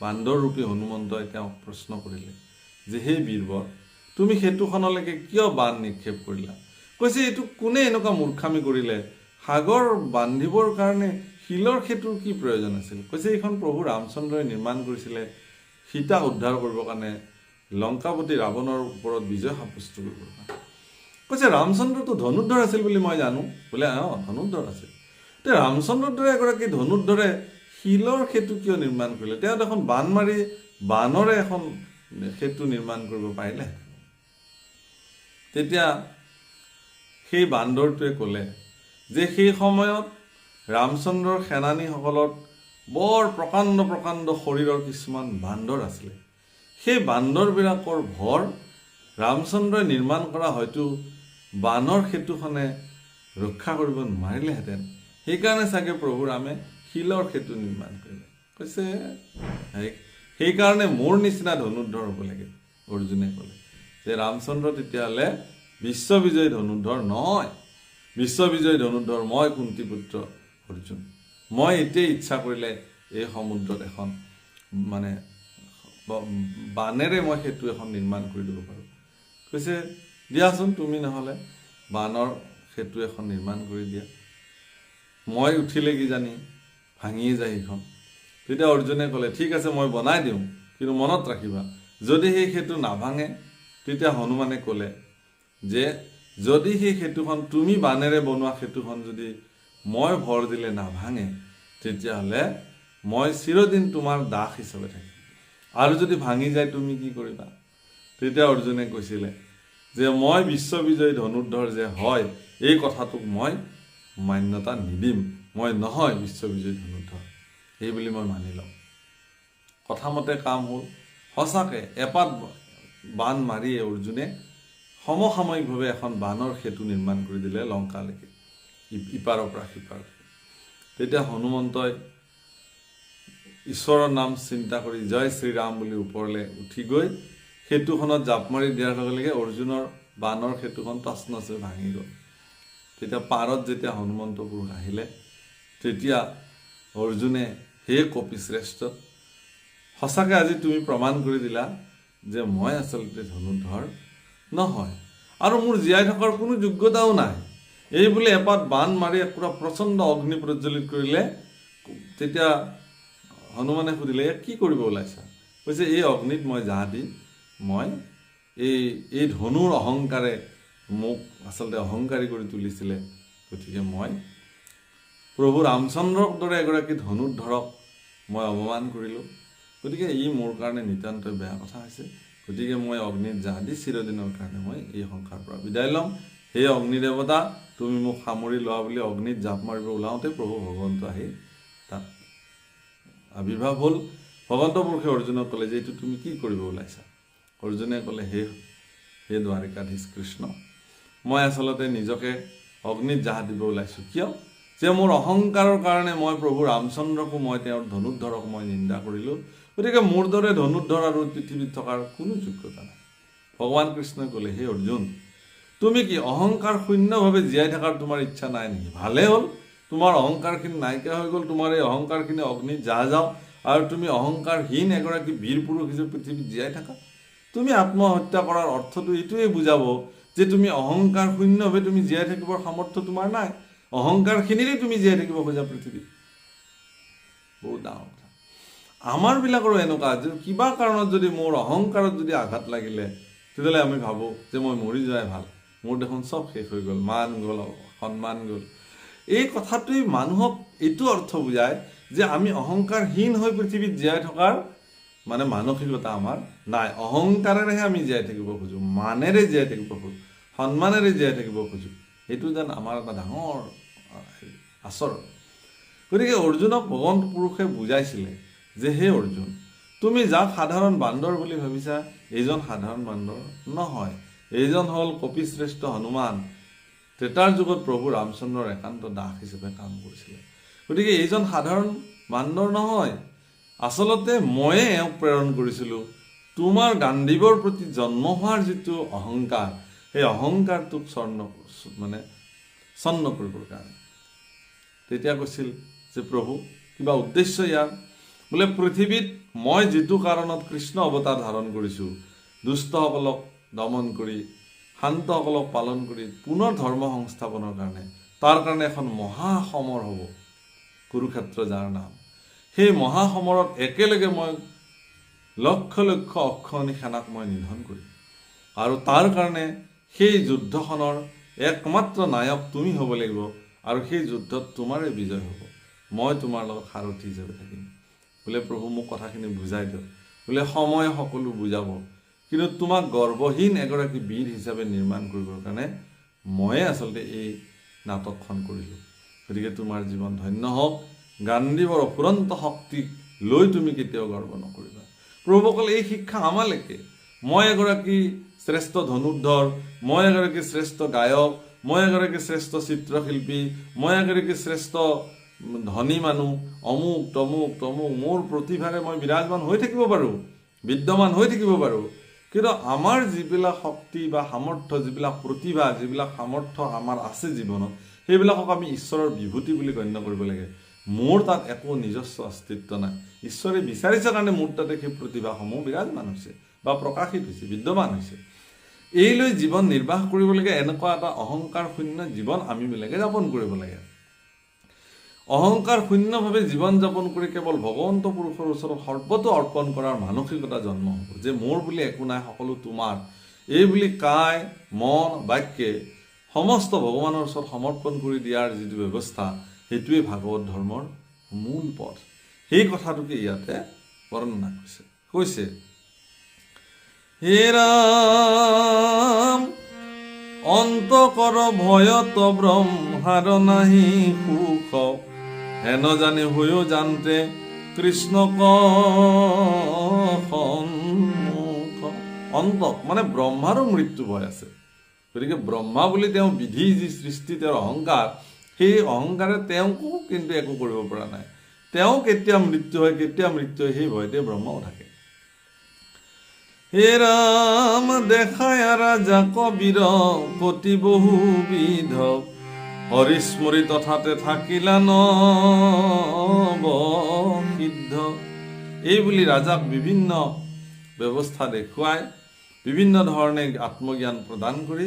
বান্দৰ ৰূপী হনুমন্তই তেওঁক প্ৰশ্ন কৰিলে যে হে বীৰবৰ, তুমি সেতুখনলৈকে কিয় বান নিক্ষেপ কৰিলা? কৈছে এইটো কোনে এনেকুৱা মূৰ্খামি কৰিলে? সাগৰ বান্ধিবৰ কাৰণে শিলৰ সেতুৰ কি প্ৰয়োজন আছিল? কৈছে এইখন প্ৰভু ৰামচন্দ্ৰই নিৰ্মাণ কৰিছিলে সীতাক উদ্ধাৰ কৰিবৰ কাৰণে, লংকাপতি ৰাৱণৰ ওপৰত বিজয় সাব্যস্ত কৰিবৰ কাৰণে। কৈছে ৰামচন্দ্ৰটো ধনুৰ্ধৰ আছিল বুলি মই জানো। বোলে ধনুৰ্ধৰ আছিল। এতিয়া ৰামচন্দ্ৰৰ দৰে এগৰাকী ধনুৰ্ধৰে শিলৰ সেতু কিয় নিৰ্মাণ কৰিলে? তেওঁ দেখোন বান মাৰি বানৰে এখন সেতু নিৰ্মাণ কৰিব পাৰিলে। তেতিয়া সেই বান্দৰটোৱে ক'লে যে সেই সময়ত ৰামচন্দ্ৰৰ সেনানীসকলৰ বৰ প্ৰকাণ্ড প্ৰকাণ্ড শৰীৰৰ কিছুমান বান্দৰ আছিলে। সেই বান্দৰবিলাকৰ ভৰ ৰামচন্দ্ৰই নিৰ্মাণ কৰা হয়তো বানৰ সেতুখনে ৰক্ষা কৰিব নোৱাৰিলেহেঁতেন। সেইকাৰণে চাগে প্ৰভু ৰামে শিলৰ সেতু নিৰ্মাণ কৰিলে। কৈছে সেইকাৰণে মোৰ নিচিনা ধনুৰ্ধৰ হ'ব লাগে। অৰ্জুনে ক'লে যে ৰামচন্দ্ৰ তেতিয়াহ'লে বিশ্ববিজয়ী ধনুৰ্ধৰ নহয়। বিশ্ববিজয়ী ধনুৰ্ধৰ মই কুন্তীপুত্ৰ অৰ্জুন। মই এতিয়াই ইচ্ছা কৰিলে এই সমুদ্ৰত এখন বানেৰে মই সেতু এখন নিৰ্মাণ কৰি দিব পাৰোঁ। কৈছে দিয়াচোন তুমি নহ'লে বানৰ সেতু এখন নিৰ্মাণ কৰি দিয়া, মই উঠিলে কিজানি ভাঙিয়ে যায় সেইখন। তেতিয়া অৰ্জুনে ক'লে ঠিক আছে মই বনাই দিওঁ, কিন্তু মনত ৰাখিবা যদি সেই সেতু নাভাঙে, তেতিয়া হনুমানে ক'লে যে যদি সেই সেতুখন তুমি বানেৰে বনোৱা সেতুখন যদি মই ভৰ দিলে নাভাঙে, তেতিয়াহ'লে মই চিৰদিন তোমাৰ দাস হিচাপে থাকিম। আৰু যদি ভাঙি যায় তুমি কি কৰিবা? তেতিয়া অৰ্জুনে কৈছিলে যে মই বিশ্ববিজয়ী ধনুৰ্ধৰ যে হয় এই কথাটোক মই মান্যতা নিদিম। মই নহয় বিশ্ববিজয়ী ধনুৰ্ধৰ, এই বুলি মই মানি লওঁ। কথামতে কাম হ'ল। সঁচাকৈ এপাত বান মাৰিয়ে অৰ্জুনে সমসাময়িকভাৱে এখন বানৰ সেতু নিৰ্মাণ কৰি দিলে লংকালৈকে, ইপাৰৰ পৰা সিপাৰলৈকে। তেতিয়া হনুমন্তই ঈশ্বৰৰ নাম চিন্তা কৰি জয় শ্ৰীৰাম বুলি ওপৰলৈ উঠি গৈ সেতুখনত জাপ মাৰি দিয়াৰ লগে লগে অৰ্জুনৰ বানৰ সেতুখন তচনচ হৈ ভাঙি গ'ল। তেতিয়া পাৰত যেতিয়া হনুমন্ত পুৰুষ আহিলে, তেতিয়া অৰ্জুনে হে কপিশ্ৰেষ্ঠ, সঁচাকৈ আজি তুমি প্ৰমাণ কৰি দিলা যে মই আচলতে ধনুৰ্ধৰ নহয় আৰু মোৰ জীয়াই থকাৰ কোনো যোগ্যতাও নাই। এই বুলি এপাত বান মাৰি পুৰা প্ৰচণ্ড অগ্নি প্ৰজ্বলিত কৰিলে। তেতিয়া হনুমানে সুধিলে কি কৰিব ওলাইছা? কৈছে এই অগ্নিত মই জাহ দি মই এই ধনুৰ অহংকাৰে মোক আচলতে অহংকাৰী কৰি তুলিছিলে, গতিকে মই প্ৰভু ৰামচন্দ্ৰৰ দৰে এগৰাকী ধনুৰ্ধৰক মই অপমান কৰিলোঁ, গতিকে ই মোৰ কাৰণে নিতান্তই বেয়া কথা হৈছে, গতিকে মই অগ্নিত জাহ দি চিৰদিনৰ কাৰণে মই এই সংসাৰৰ পৰা বিদায় ল'ম। সেই অগ্নি দেৱতা তুমি মোক সামৰি লোৱা বুলি অগ্নিত জাপ মাৰিব ওলাওঁতে প্ৰভু ভগৱন্ত আহি তাত আবিৰ্ভাৱ হ'ল। ভগৱন্ত পুৰুষে অৰ্জুনক ক'লে যে এইটো তুমি কি কৰিব ওলাইছা? অৰ্জুনে ক'লে হে দ্বাৰিকাধীশ কৃষ্ণ, মই আচলতে নিজকে অগ্নিত জাহ দিব ওলাইছোঁ। কিয়? যে মোৰ অহংকাৰৰ কাৰণে মই প্ৰভু ৰামচন্দ্ৰকো মই তেওঁৰ ধনুৰ্ধৰক মই নিন্দা কৰিলোঁ, গতিকে মোৰ দৰে ধনুৰ্ধৰ আৰু পৃথিৱীত থকাৰ কোনো যোগ্যতা নাই। ভগৱান কৃষ্ণই ক'লে হে অৰ্জুন, তুমি কি অহংকাৰ শূন্যভাৱে জীয়াই থকাৰ তোমাৰ ইচ্ছা নাই নেকি? ভালেই হ'ল, তোমাৰ অহংকাৰখিনি নাইকিয়া হৈ গ'ল, তোমাৰ এই অহংকাৰখিনি অগ্নিত জাহ যাওঁ আৰু তুমি অহংকাৰহীন এগৰাকী বীৰ পুৰুষ হিচাপে পৃথিৱীত জীয়াই থাকা। তুমি আত্মহত্যা কৰাৰ অৰ্থটো এইটোৱে বুজাব যে তুমি অহংকাৰ শূন্যভাৱে তুমি জীয়াই থাকিবৰ সামৰ্থ্য তোমাৰ নাই, অহংকাৰখিনিৰে তুমি জীয়াই থাকিব খোজা পৃথিৱীত। বহুত ডাঙৰ কথা। আমাৰবিলাকৰো এনেকুৱা যে কিবা কাৰণত যদি মোৰ অহংকাৰত যদি আঘাত লাগিলে তেতিয়াহ'লে আমি ভাবোঁ যে মই মৰি যোৱাই ভাল, মোৰ দেখোন চব শেষ হৈ গ'ল, মান গ'ল, সন্মান গ'ল। এই কথাটোৱে মানুহক এইটো অৰ্থ বুজায় যে আমি অহংকাৰহীন হৈ পৃথিৱীত জীয়াই থকাৰ মানে মানসিকতা আমাৰ নাই। অহংকাৰেৰেহে আমি জীয়াই থাকিব খোজোঁ, মানেৰে জীয়াই থাকিব খোজোঁ, সন্মানেৰে জীয়াই থাকিব খোজোঁ। এইটো যেন আমাৰ এটা ডাঙৰ আচৰণ। গতিকে অৰ্জুনক ভগৱন্ত পুৰুষে বুজাইছিলে যে হে অৰ্জুন, তুমি যাক সাধাৰণ বান্দৰ বুলি ভাবিছা এইজন সাধাৰণ বান্দৰ নহয়, এইজন হ'ল কপিশ্ৰেষ্ঠ হনুমান, ত্ৰেতাৰ যুগত প্ৰভু ৰামচন্দ্ৰৰ একান্ত দাস হিচাপে কাম কৰিছিলে। গতিকে এইজন সাধাৰণ বান্দৰ নহয়, আচলতে ময়ে এওঁক প্ৰেৰণ কৰিছিলোঁ তোমাৰ গাণ্ডীৱৰ প্ৰতি জন্ম হোৱাৰ যিটো অহংকাৰ, সেই অহংকাৰটোক চন্ন কৰিবৰ কাৰণে। তেতিয়া কৈছিল যে প্ৰভু কিবা উদ্দেশ্য ইয়াৰ? বোলে পৃথিৱীত মই যিটো কাৰণত কৃষ্ণ অৱতাৰ ধাৰণ কৰিছোঁ, দুষ্টসকলক দমন কৰি শান্তসকলক পালন কৰি পুনৰ ধৰ্ম সংস্থাপনৰ কাৰণে, তাৰ কাৰণে এখন মহাসমৰ হ'ব, কুৰুক্ষেত্ৰ যাৰ নাম। সেই মহাসমৰত একেলগে মই লক্ষ লক্ষ অক্ষৰণী সেনাক মই নিধন কৰিম, আৰু তাৰ কাৰণে সেই যুদ্ধখনৰ একমাত্ৰ নায়ক তুমি হ'ব লাগিব, আৰু সেই যুদ্ধত তোমাৰে বিজয় হ'ব, মই তোমাৰ লগত সাৰথি হিচাপে থাকিম। বোলে প্ৰভু মোক কথাখিনি বুজাই দিয়ক। বোলে সময় সকলো বুজাব, কিন্তু তোমাক গৰ্বহীন এগৰাকী বীৰ হিচাপে নিৰ্মাণ কৰিবৰ কাৰণে ময়ে আচলতে এই নাটকখন কৰিলোঁ, গতিকে তোমাৰ জীৱন ধন্য হওক। গাণ্ডীৱৰ অফুৰন্ত শক্তিক লৈ তুমি কেতিয়াও গৰ্ব নকৰিবা। প্ৰভুসকল এই শিক্ষা আমালৈকে, মই এগৰাকী শ্ৰেষ্ঠ ধনুৰ্ধৰ, মই এগৰাকী শ্ৰেষ্ঠ গায়ক, মই এগৰাকী শ্ৰেষ্ঠ চিত্ৰশিল্পী, মই এগৰাকী শ্ৰেষ্ঠ ধনী মানুহ, অমুক তমুক তমুক, মোৰ প্ৰতিভাৰে মই বিৰাজমান হৈ থাকিব পাৰোঁ, বিদ্যমান হৈ থাকিব পাৰোঁ, কিন্তু আমাৰ যিবিলাক শক্তি বা সামৰ্থ্য, যিবিলাক প্ৰতিভা, যিবিলাক সামৰ্থ্য আমাৰ আছে জীৱনত, সেইবিলাকক আমি ঈশ্বৰৰ বিভূতি বুলি গণ্য কৰিব লাগে। মোৰ তাত একো নিজস্ব অস্তিত্ব নাই, ঈশ্বৰে বিচাৰিছে কাৰণে মোৰ তাতে সেই প্ৰতিভাসমূহ বিৰাজমান হৈছে বা প্ৰকাশিত হৈছে, বিদ্যমান হৈছে। এই লৈ জীৱন নিৰ্বাহ কৰিব লাগে, এনেকুৱা এটা অহংকাৰ শূন্য জীৱন আমিবিলাকে যাপন কৰিব লাগে। অহংকাৰ শূন্যভাৱে জীৱন যাপন কৰি কেৱল ভগৱন্ত পুৰুষৰ ওচৰত সৰ্বতো অৰ্পণ কৰাৰ মানসিকতা জন্ম হ'ব, যে মোৰ বুলি একো নাই, সকলো তোমাৰ, এই বুলি কায় মন বাক্যে সমস্ত ভগৱানৰ ওচৰত সমৰ্পণ কৰি দিয়াৰ যিটো ব্যৱস্থা, সেইটোৱে ভাগৱত ধৰ্মৰ মূল পথ। সেই কথাটোকে ইয়াতে বৰ্ণনা কৈছে হে ৰাম, অন্ত কৰ ভয়ত ব্ৰহ্মাৰ নাহি সুখ, হেন জানি হৈও জানতে কৃষ্ণ সন্মুখ। অন্তক মানে ব্ৰহ্মাৰো মৃত্যু ভয় আছে, গতিকে ব্ৰহ্মা বুলি তেওঁ বিধি যি সৃষ্টি, তেওঁৰ অহংকাৰ, সেই অহংকাৰে তেওঁকো কিন্তু একো কৰিব পৰা নাই। তেওঁ কেতিয়া মৃত্যু হয়, কেতিয়া মৃত্যু হয়, সেই ভয়তে ব্ৰহ্মাও থাকে। হে ৰাম, দেখায় ৰাজা কবিৰ কতি বহুবিধ, হৰিস্মৰি তথাতে থাকিলা নবসিদ্ধ। এই বুলি ৰাজাক বিভিন্ন ব্যৱস্থা দেখুৱাই, বিভিন্ন ধৰণে আত্মজ্ঞান প্ৰদান কৰি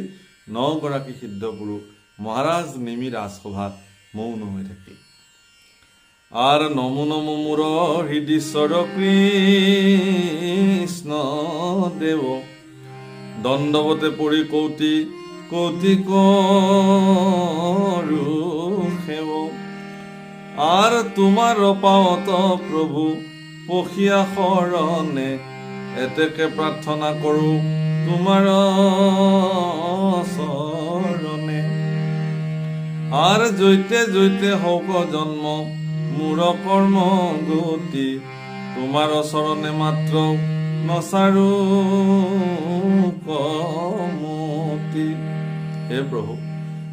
9গৰাকী সিদ্ধ পুৰুষ মহাৰাজ নিমি ৰাজসভাত মৌন হৈ থাকিল। আৰ নমো নমো মোৰ হৃদীশ্বৰ কৃষ্ণ দেব দণ্ডবতে পৰি কৌটি কৌটি কৰু সেব আৰ তোমাৰ পাওত প্ৰভু পখিয়া শৰণে এতেকে প্ৰাৰ্থনা কৰো তোমাৰ চৰণে আৰ জৈতে জৈতে হওক জন্ম মোৰ কৰ্ম গতি তোমাৰ চৰণে মাত্ৰ নচাৰো কমতি। হে প্ৰভু,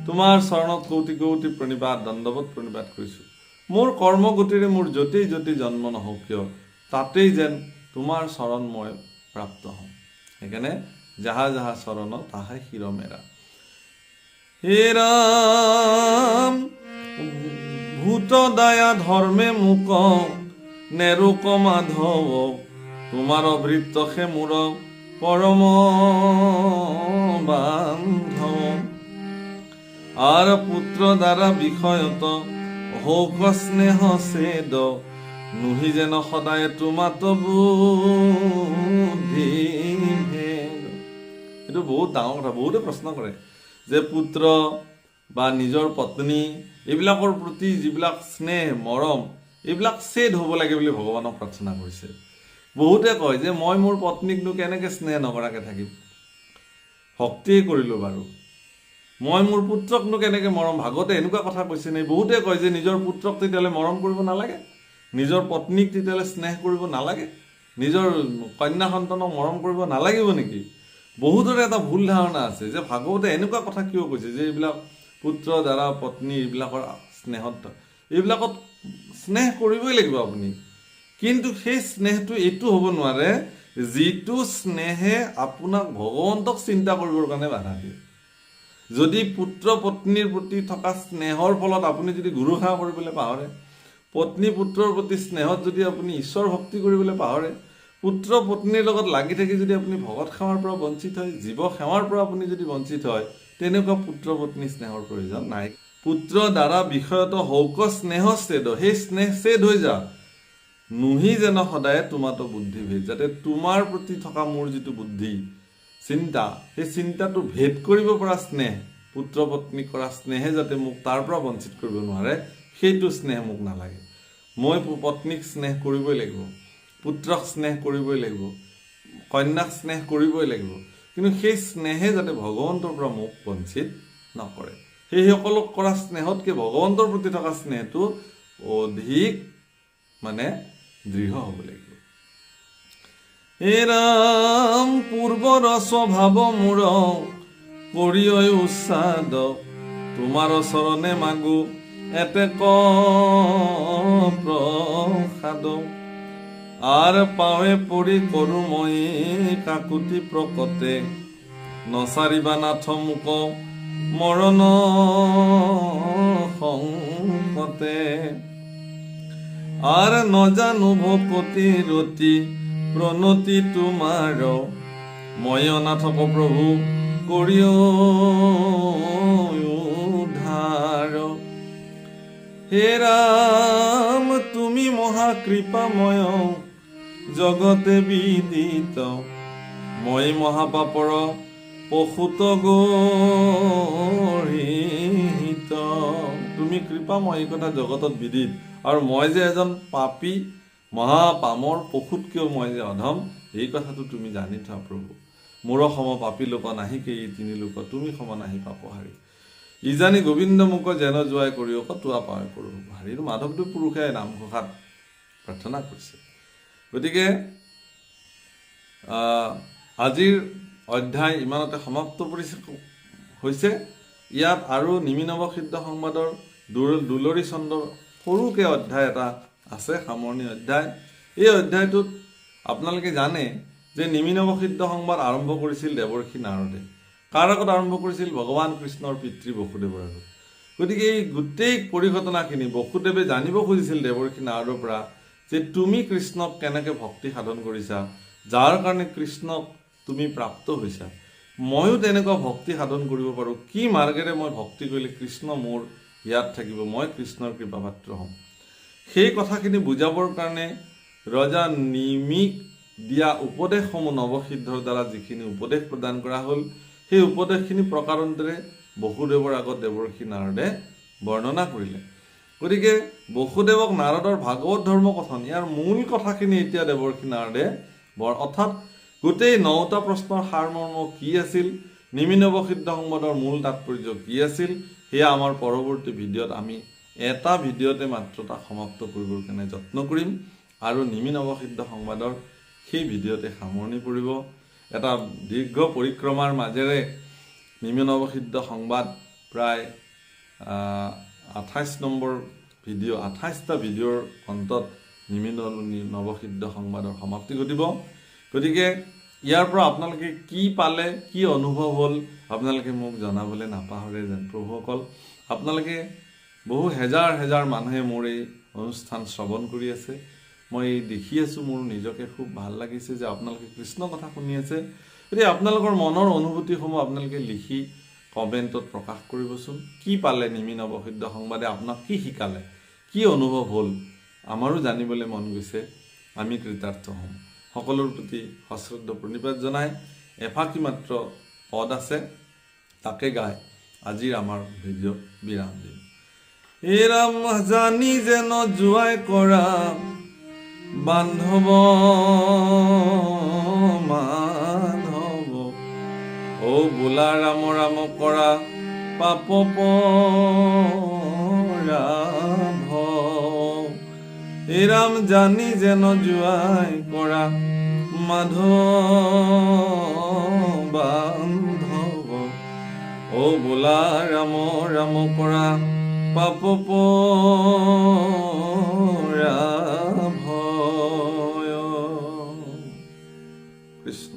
তোমাৰ চৰণত কৌটি কৌটি প্ৰণিবাদ দণ্ডবত প্ৰণিবাদ কৰিছো। মোৰ কৰ্মগতিৰে মোৰ য'তেই য'তেই জন্ম নহওক কিয় তাতেই যেন তোমাৰ চৰণ মই প্ৰাপ্ত হওঁ। সেইকাৰণে যাহা যাহা চৰণ তাহাই শিৰ মেৰা। হে ৰাম ভূত দয়া ধৰ্মে মোক নেৰোক মাধৱ তোমাৰ বৃত্ত সে মোৰ পৰম বান্ধৱ। আর পুত্র দ্বারা বিষয়ত হৌক স্নেহ ছেদ নুহি যেন সদায় তোমাত বুদ্ধি ভেদ। এইটো বহুত ডাঙৰ কথা। বহুতে প্ৰশ্ন কৰে যে পুত্ৰ বা নিজৰ পত্নী এইবিলাকৰ প্ৰতি যিবিলাক স্নেহ মৰম এইবিলাক ছেদ হ'ব লাগে বুলি ভগৱানক প্ৰাৰ্থনা কৰিছে। বহুতে কয় যে মই মোৰ পত্নীকনো কেনেকৈ স্নেহ নকৰাকৈ থাকিম, ভক্তিয়ে কৰিলোঁ বাৰু। মই মোৰ পুত্ৰকনো কেনেকৈ মৰম, ভাগৱতে এনেকুৱা কথা কৈছে নে? বহুতে কয় যে নিজৰ পুত্ৰক তেতিয়াহ'লে মৰম কৰিব নালাগে, নিজৰ পত্নীক তেতিয়াহ'লে স্নেহ কৰিব নালাগে, নিজৰ কন্যা সন্তানক মৰম কৰিব নালাগিব নেকি? বহুতৰে এটা ভুল ধাৰণা আছে যে ভাগৱতে এনেকুৱা কথা কিয় কৈছে যে এইবিলাক পুত্ৰ দ্বাৰা পত্নী এইবিলাকৰ স্নেহত এইবিলাকত স্নেহ কৰিবই লাগিব আপুনি। কিন্তু সেই স্নেহটো এইটো হ'ব নোৱাৰে যিটো স্নেহে আপোনাক ভগৱন্তক চিন্তা কৰিবৰ কাৰণে বাধা দিয়ে। যদি পুত্ৰ পত্নীৰ প্ৰতি থকা স্নেহৰ ফলত আপুনি যদি গুৰু সেৱা কৰিবলৈ পাহৰে, পত্নী পুত্ৰৰ প্ৰতি স্নেহত যদি আপুনি ঈশ্বৰ ভক্তি কৰিবলৈ পাহৰে, পুত্ৰ পত্নীৰ লগত লাগি থাকি যদি আপুনি ভগত সেৱাৰ পৰা বঞ্চিত হয়, জীৱ সেৱাৰ পৰা আপুনি যদি বঞ্চিত হয়, তেনেকুৱা পুত্ৰ পত্নী স্নেহৰ প্ৰয়োজন নাই। পুত্ৰ দ্বাৰা বিষয়ত হৌক স্নেহ ছেদ, সেই স্নেহ ছেদ হৈ যাওক। নুহি যেন সদায় তোমাতো বুদ্ধি ভেদ, যাতে তোমাৰ প্ৰতি থকা মোৰ যিটো বুদ্ধি চিন্তা, সেই চিন্তাটো ভেদ কৰিব পৰা স্নেহ, পুত্ৰ পত্নী কৰা স্নেহে যাতে মোক তাৰ পৰা বঞ্চিত কৰিব নোৱাৰে, সেইটো স্নেহ মোক নালাগে। মই পত্নীক স্নেহ কৰিবই লাগিব, পুত্ৰক স্নেহ কৰিবই লাগিব, কন্যাক স্নেহ কৰিবই লাগিব, কিন্তু সেই স্নেহে যাতে ভগৱন্তৰ পৰা মোক বঞ্চিত নকৰে। সেইসকলক কৰা স্নেহতকৈ ভগৱন্তৰ প্ৰতি থকা স্নেহটো অধিক দৃঢ় হ'ব লাগিব। হে ৰাম পূৰ্বৰ স্বভাৱ মোৰ কৰি উচ্ছাদ তোমাৰ চৰণে মাগো এতে প্ৰসাদ। আৰ পাৱে পৰি কৰো মই কাকুতি প্ৰকটে নচাৰিবা নাথ মোক মৰণ সংকটে। আৰ নজানো ভকতি ৰতি প্ৰণতি তোমাৰ মই নাথক প্ৰভু কৰি উদ্ধাৰ। হে ৰাম তুমি মহাকৃপাময় জগতে বিদিত মই মহাপাপৰ পশুত গৰিহিত। তুমি কৃপাময় এই কথা জগতত বিদিত, আৰু মই যে এজন পাপী মহাপামৰ পশুতকৈও মই যে অধম এই কথাটো তুমি জানি থোৱা প্ৰভু। মোৰ সম পাপী লোক নাহিকে এই তিনি লোক তুমি সম নাহি পাপহাৰী। ইজানি গোবিন্দ মোক যেন যোৱাই কৰি তোৱা পাই কৰো হাৰি। মাধৱদেৱ পুৰুষে নামঘোষাত প্ৰাৰ্থনা কৰিছে। গতিকে আজিৰ অধ্যায় ইমানতে সমাপ্ত হৈছে। ইয়াত আৰু নিমিনৱ সিদ্ধ সংবাদৰ দুলৰী চন্দ্ৰৰ সৰুকৈ অধ্যায় এটা আছে, সামৰণি অধ্যায়। এই অধ্যায়টোত আপোনালোকে জানে যে নিমিনৱ সিদ্ধ সংবাদ আৰম্ভ কৰিছিল দেৱৰ্ষি নাৰদে। কাৰ আগত আৰম্ভ কৰিছিল? ভগৱান কৃষ্ণৰ পিতৃ বসুদেৱৰ আগত। গতিকে এই গোটেই পৰিঘটনাখিনি বসুদেৱে জানিব খুজিছিল দেৱৰ্ষি নাৰদৰ পৰা যে তুমি কৃষ্ণক কেনেকৈ ভক্তি সাধন কৰিছা, যাৰ কাৰণে কৃষ্ণক তুমি প্ৰাপ্ত হৈছা। ময়ো তেনেকুৱা ভক্তি সাধন কৰিব পাৰোঁ। কি মাৰ্গেৰে মই ভক্তি কৰিলে কৃষ্ণ মোৰ ইয়াত থাকিব, মই কৃষ্ণৰ কৃপাপাত্ৰ হ'ম। সেই কথাখিনি বুজাবৰ কাৰণে ৰজা নিমিক দিয়া উপদেশসমূহ নৱসিদ্ধৰ দ্বাৰা যিখিনি উপদেশ প্ৰদান কৰা হ'ল সেই উপদেশখিনি প্ৰকাৰান্তৰে বসুদেৱৰ আগত দেৱৰ্ষি নাৰদে বৰ্ণনা কৰিলে। গতিকে বসুদেৱক নাৰদৰ ভাগৱত ধৰ্ম কথন ইয়াৰ মূল কথাখিনি এতিয়া দেৱৰ্ষি নাৰদে অৰ্থাৎ গোটেই 9টা প্ৰশ্নৰ সাৰমৰ্ম কি আছিল, নিমি নৱসিদ্ধ সংবাদৰ মূল তাৎপৰ্য কি আছিল, সেয়া আমাৰ পৰৱৰ্তী ভিডিঅ'ত আমি এটা ভিডিঅ'তে মাত্ৰ তাক সমাপ্ত কৰিবৰ কাৰণে যত্ন কৰিম আৰু নিমি নৱসিদ্ধ সংবাদৰ সেই ভিডিঅ'তে সামৰণি পৰিব। এটা দীৰ্ঘ পৰিক্ৰমাৰ মাজেৰে নিমি নৱসিদ্ধ সংবাদ প্ৰায় 28 নম্বৰ ভিডিঅ' 28টা ভিডিঅ'ৰ অন্তত নিমি নৱসিদ্ধ সংবাদৰ সমাপ্তি ঘটিব। গতিকে ইয়াৰ পৰা আপোনালোকে কি পালে, কি অনুভৱ হ'ল আপোনালোকে মোক জনাবলৈ নাপাহৰে যেন। প্ৰভুসকল, আপোনালোকে বহু হেজাৰ হেজাৰ মানুহে মোৰ এই অনুষ্ঠান শ্ৰৱণ কৰি আছে। মই দেখি আছোঁ, মোৰ নিজকে খুব ভাল লাগিছে যে আপোনালোকে কৃষ্ণ কথা শুনি আছে। গতিকে আপোনালোকৰ মনৰ অনুভূতিসমূহ আপোনালোকে লিখি কমেণ্টত প্ৰকাশ কৰিবচোন। কি পালে নিমি নৱসিদ্ধ সংবাদে আপোনাক কি শিকালে, কি অনুভৱ হ'ল, আমাৰো জানিবলৈ মন গৈছে। আমি কৃতাৰ্থ হ'ম। সকলোৰ প্ৰতি সশ্ৰদ্ধ প্ৰণিপাত জনাই এফাকি মাত্ৰ পদ আছে, তাকে গাই আজিৰ আমাৰ ভিডিঅ' বিৰাম দিম। হে ৰাম জানি যেন জুৱাই কৰা বান্ধৱ মাধৱ, ও বোলা ৰাম ৰাম কৰা পাপ পৰাভ। হে ৰাম জানি যেন জুৱাই কৰা মাধৱ বান্ধৱ, ও বোলা ৰাম ৰাম কৰা পাপ পৰাভ। কৃষ্ণ।